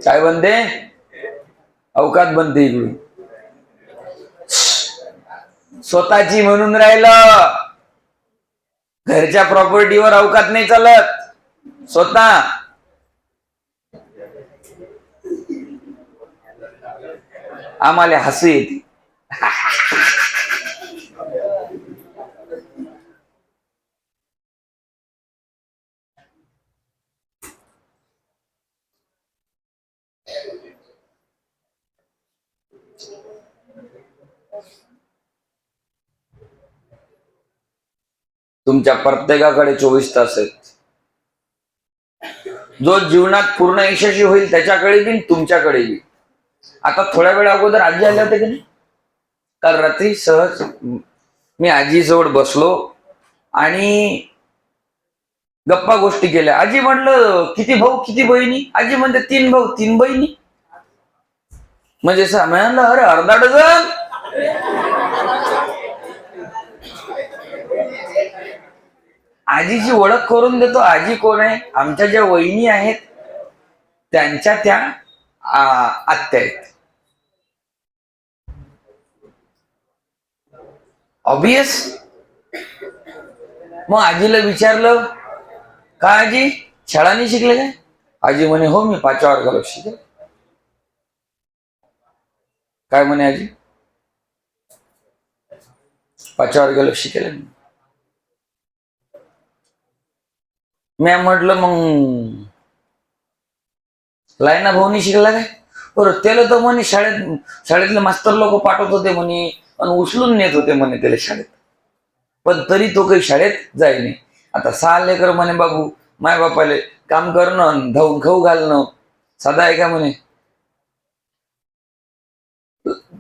काय बनते. अवकात बनते इकडून. स्वतःची म्हणून राहिलं. घरच्या प्रॉपर्टीवर अवकात नाही चालत. स्वतः आम्हाला हसू येते. तुमच्या प्रत्येकाकडे 24 तास आहेत. जो जीवनात पूर्ण यशस्वी होईल त्याच्याकडे बी, तुमच्याकडे बी. आता थोड्या वेळ अगोदर आजी आल्या होत्या की नाही. काल रात्री सहज मी आजीजवळ बसलो आणि गप्पा गोष्टी केल्या. आजी म्हणलं किती भाऊ किती बहिणी. आजी म्हणते 3 भाऊ 3 बहिणी. म्हणजे म्हणलं अरे अर्धा डझन. आजीची ओळख करून देतो. आजी कोण आहे? आमच्या ज्या वहिनी आहेत त्यांच्या त्या आत्या आहेत. ऑब्वियस. मग आजीला विचारलं, का आजी शाळा नाही शिकले काय? आजी म्हणे, हो मी 5व्या वर्गाला शिकेल. काय म्हणे आजी? 5व्या वर्गाला शिकेल. मी म्हटलं, मग लायना भाऊनी शिकला काय? बरं, त्याला तर म्हणे शाळेतले मास्तर लोक पाठवत होते म्हणे आणि उचलून नेत होते म्हणे त्याला शाळेत, पण तरी तो काही शाळेत जाई नाही. आता 6 लेकर म्हणे बाबू माय बापाले काम करणं, धावून खाऊ घालणं साधा आहे का म्हणे?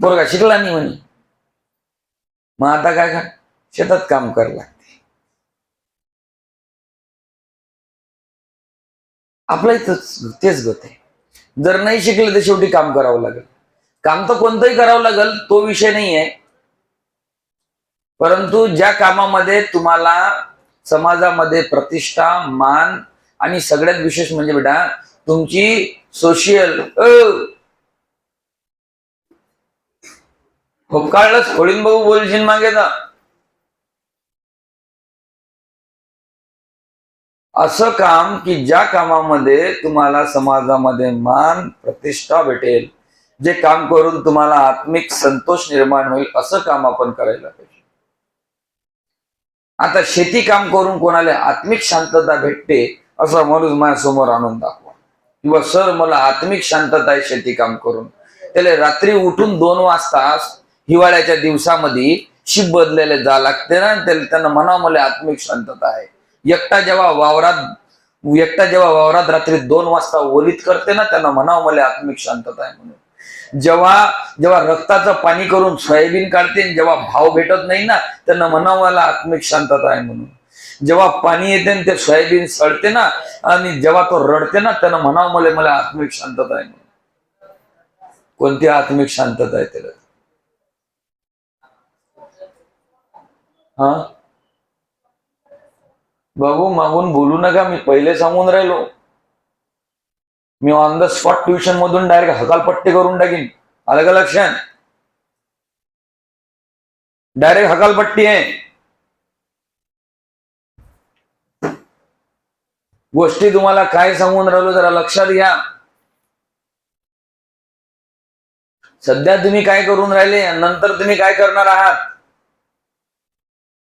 पोरगा शिकला नाही म्हणे. मग आता काय का शेतात काम करायला लागते. आपलं इथं तेच गत आहे. जर नाही शिकले तर शेवटी काम करावं लागेल. काम तर कोणतंही करावं लागेल, तो विषय नाही आहे. परंतु ज्या कामामध्ये तुम्हाला समाजामध्ये प्रतिष्ठा, मान आणि सगळ्यात विशेष म्हणजे बेटा तुमची सोशियल होकाळच खोळीन भाऊ बोलशील मागे ना, असं काम की ज्या कामामध्ये तुम्हाला समाजामध्ये मान प्रतिष्ठा भेटेल, जे काम करून तुम्हाला आत्मिक संतोष निर्माण होईल, असं काम आपण करायला पाहिजे. आता शेती काम करून कोणाला आत्मिक शांतता भेटते असं माणूस माझ्या समोर आणून दाखवा, किंवा सर मला आत्मिक शांतता आहे शेती काम करून. त्याला रात्री उठून 2 वाजता हिवाळ्याच्या दिवसामध्ये शिप बदलायला जा लागते ना, त्यांना म्हणावं मला आत्मिक शांतता आहे. एकटा जेव्हा वावरात रात्री 2 वाजता ओलीत करते ना, त्यांना म्हणावं मला आत्मिक शांतता आहे म्हणून. जेव्हा रक्ताचं पाणी करून सोयाबीन काढते, जेव्हा भाव भेटत नाही ना, त्यांना म्हणावं मला आत्मिक शांतता आहे म्हणून. जेव्हा पाणी येते आणि ते सोयाबीन सळते ना, आणि जेव्हा तो रडते ना, त्यांना म्हणावं मला आत्मिक शांतता आहे म्हणून. कोणती आत्मिक शांतता आहे त्याला? हा बाबू, मागून बोलू नका, मी पहिले सांगून राहिलो. Me on the spot tuition मधून डायरेक्ट हकालपट्टी करून टाकीन. आलं का लक्षात? डायरेक्ट हकालपट्टी आहे. गोष्टी तुम्हाला काय सांगून राहिलो जरा लक्षात घ्या. सध्या तुम्ही काय करून राहिले, नंतर तुम्ही काय करणार आहात.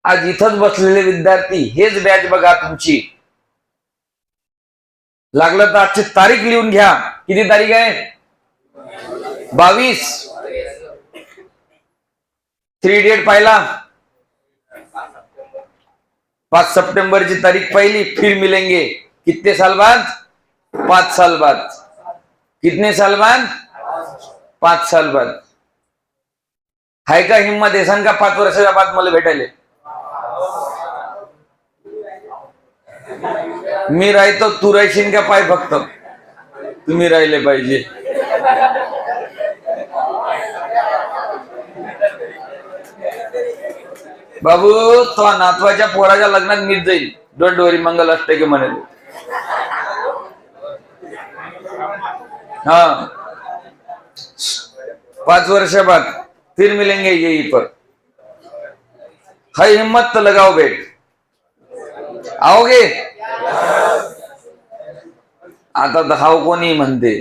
आज इथंच बसलेले विद्यार्थी, हेच बॅच बघा तुमची. लागलं तर आजची तारीख लिहून घ्या. किती तारीख आहे? 22. 3 डेट पाहिला. 5 सितंबर ची तारीख पाहिली. फिर मिलेंगे कितने साल बाद? 5 साल बाद. कितने साल बाद? 5 साल बाद. हाय का हिम्मत येसान का 5 वर्षाच्या बाद मला भेटायले? मी राहतो, तू राहशील का? पाय फक्त तुम्ही राहिले पाहिजे. बाबू, तो नातवाच्या पोराच्या लग्नात मीच जाईल. डोंट वरी, मंगल अष्टके म्हणेल. हाँ, 5 वर्ष बाद फिर मिलेंगे यही पर. है हिम्मत तो लगाओ बेट. आओगे? आता तर हाव कोणी म्हणते.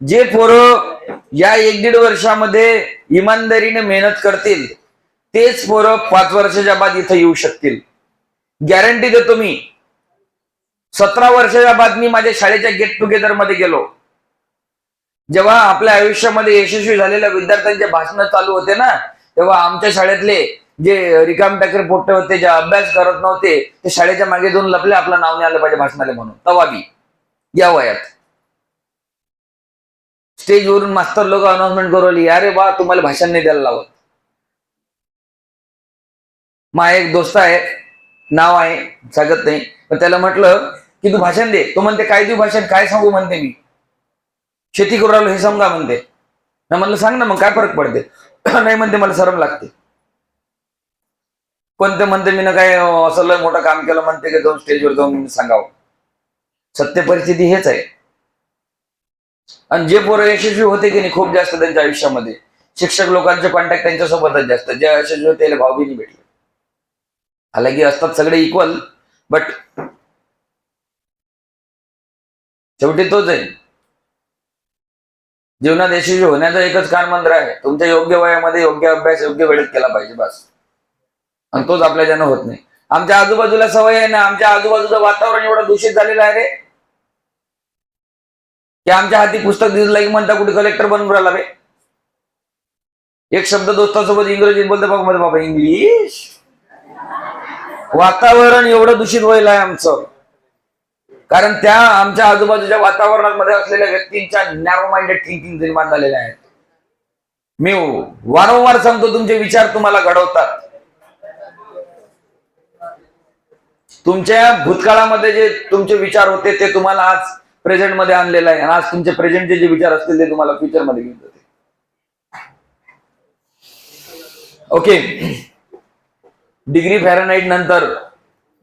जे पोरं या 1-1.5 वर्षामध्ये इमानदारीने मेहनत करतील, तेच पोरं 5 वर्षाच्या बाद इथं येऊ शकतील. गॅरंटी देतो मी. 17 वर्षाच्या बाद मी माझ्या शाळेच्या गेट टुगेदर मध्ये गेलो. जेव्हा आपल्या आयुष्यामध्ये यशस्वी झालेल्या विद्यार्थ्यांचे भाषण चालू होते ना, तेव्हा आमच्या शाळेतले जे रिकाम टाकर पोट्टे होते, जे अभ्यास करत नव्हते, ते शाळेच्या मागे जाऊन लपले, आपलं नाव नाही आलं पाहिजे भाषणाला म्हणून. तवा बी या वयात स्टेजवरून मास्तर लोक अनाउन्समेंट करू लागले, अरे बा तुम्हाला भाषण नाही द्यायला लावत. मा एक दोस्त आहे, नाव आहे सांगत नाही, पण त्याला म्हटलं की तू भाषण दे. तो म्हणते काय देऊ भाषण, काय सांगू म्हणते मी. शेती करू राहिलो हे समजा म्हणते. ना म्हणलं सांग ना मग काय फरक पडते. नाही म्हणते मला शरम लागते. पण ते म्हणते मी ना काय असं लय मोठं काम केलं म्हणते की जाऊन स्टेजवर जाऊन सांगावं. सत्य परिस्थिती हेच आहे. आणि जे पोरं यशस्वी होते की नाही खूप जास्त त्यांच्या आयुष्यामध्ये शिक्षक लोकांचे कॉन्टॅक्ट त्यांच्यासोबतच जास्त, जे यशस्वी होते त्याला भाव बी नाही भेटले. हालाकी असतात सगळे इक्वल, बट शेवटी तोच आहे. जीवनात यशस्वी होण्याचं एकच कान मंत्र आहे, तुमच्या योग्य वयामध्ये योग्य अभ्यास योग्य वेळेत केला पाहिजे बस. आणि तोच आपल्या ज्यानं होत नाही. आमच्या आजूबाजूला सवय आहे ना, आमच्या आजूबाजूचं वातावरण एवढं दूषित झालेलं आहे रे की आमच्या हाती पुस्तक दिसलं की म्हणता कुठे कलेक्टर बनून राहिला बे. एक शब्द दोस्तासोबत इंग्रजीत बोलते बघ मध्ये बाबा इंग्लिश. वातावरण एवढं दूषित व्हायला आहे आमचं, कारण त्या आमच्या आजूबाजूच्या वातावरणामध्ये असलेल्या व्यक्तींच्या नॅरो माइंडेड थिंकिंग निर्माण झालेल्या आहेत. मी वारंवार सांगतो तुमचे विचार तुम्हाला घडवतात. तुमच्या भूतकाळामध्ये जे तुमचे विचार होते ते तुम्हाला आज प्रेझेंट मध्ये आणलेलं आहे, आणि आज तुमचे प्रेझेंटचे जे विचार असतील ते तुम्हाला फ्युचर मध्ये घेऊन जाते. ओके. डिग्री फॅरनहाइट नंतर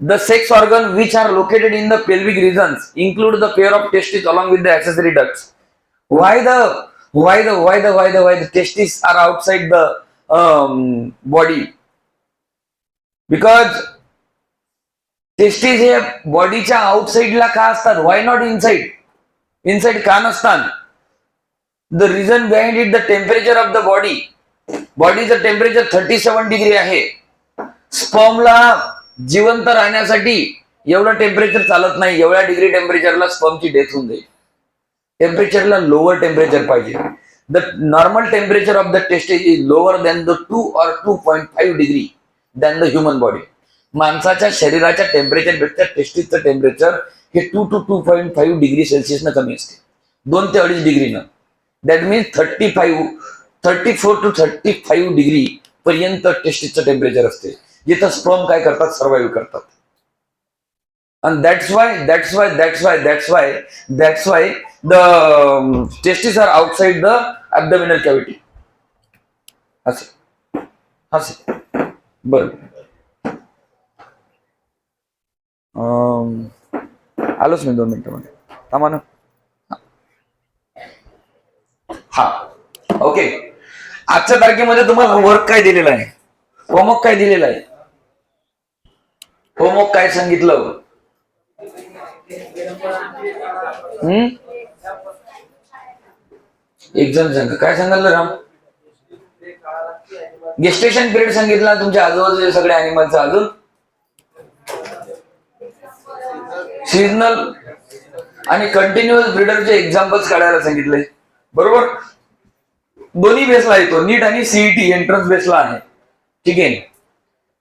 the sex organ which are located in the pelvic regions include the pair of testes along with the accessory ducts. Why the testes are outside the body? Because testes हे बॉडीच्या आउटसाइडला का असतात? Why not inside? Inside का नसतात? The reason behind it, the temperature of the body. बॉडीचं temperature 37 degree आहे. स्पर्मला जिवंत राहण्यासाठी एवढं टेम्परेचर चालत नाही. एवढ्या डिग्री टेम्परेचरला स्पर्मची डेथ होऊन जाईल. टेम्परेचरला लोअर टेम्परेचर पाहिजे. The normal temperature of the testes is lower than the 2 or 2.5 degree than the human body. माणसाच्या शरीराच्या टेम्परेचरपेक्षा टेस्टिसचं टेम्परेचर हे 2 to 2.5 डिग्री सेल्सिअसनं कमी असते. 2 ते 2.5 डिग्रीनं. दॅट मीन्स 34 to 35 डिग्री पर्यंत टेस्टिसचं टेम्परेचर असते, जिथं स्पर्म काय करतात? सर्वाइव्ह करतात. And that's why the testes are outside the abdominal cavity. असे बर. आलोच मी 2 मिनिटांमध्ये, थांबा ना. हा ओके. आजच्या तारखेमध्ये तुम्हाला वर्क काय दिलेलं आहे? होमवर्क काय दिलेलं आहे? होमवर्क काय सांगितलं? एक जण सांगा काय सांगितलं राम? गेस्टेशन पिरियड सांगितलं तुमच्या आजूबाजूचे सगळे अॅनिमलचं. अजून सीजनल आणि कंटिन्युअस ब्रीडरचे एक्झाम्पल्स काढायला सांगितले. बरोबर. दोन्ही बेसला येतो, नीट आणि सीईटी एंट्रन्स बेसला आहे. ठीक आहे.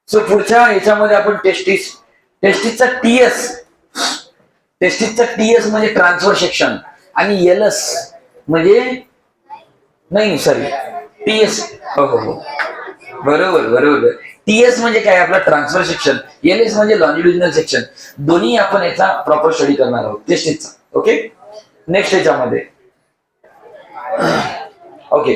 सो पुढच्या याच्यामध्ये आपण टेस्टिसचा टीएस म्हणजे ट्रान्सफर सेक्शन, आणि एलएस म्हणजे नाही सॉरी टीएस. हो बरोबर. टीएस म्हणजे काय? आपला ट्रान्सफर सेक्शन. एलएस म्हणजे लॉन्जिट्युडिनल सेक्शन. दोन्ही आपण याचा प्रॉपर स्टडी करणार आहोत टेस्टिसचा. ओके. नेक्स्ट याच्यामध्ये ओके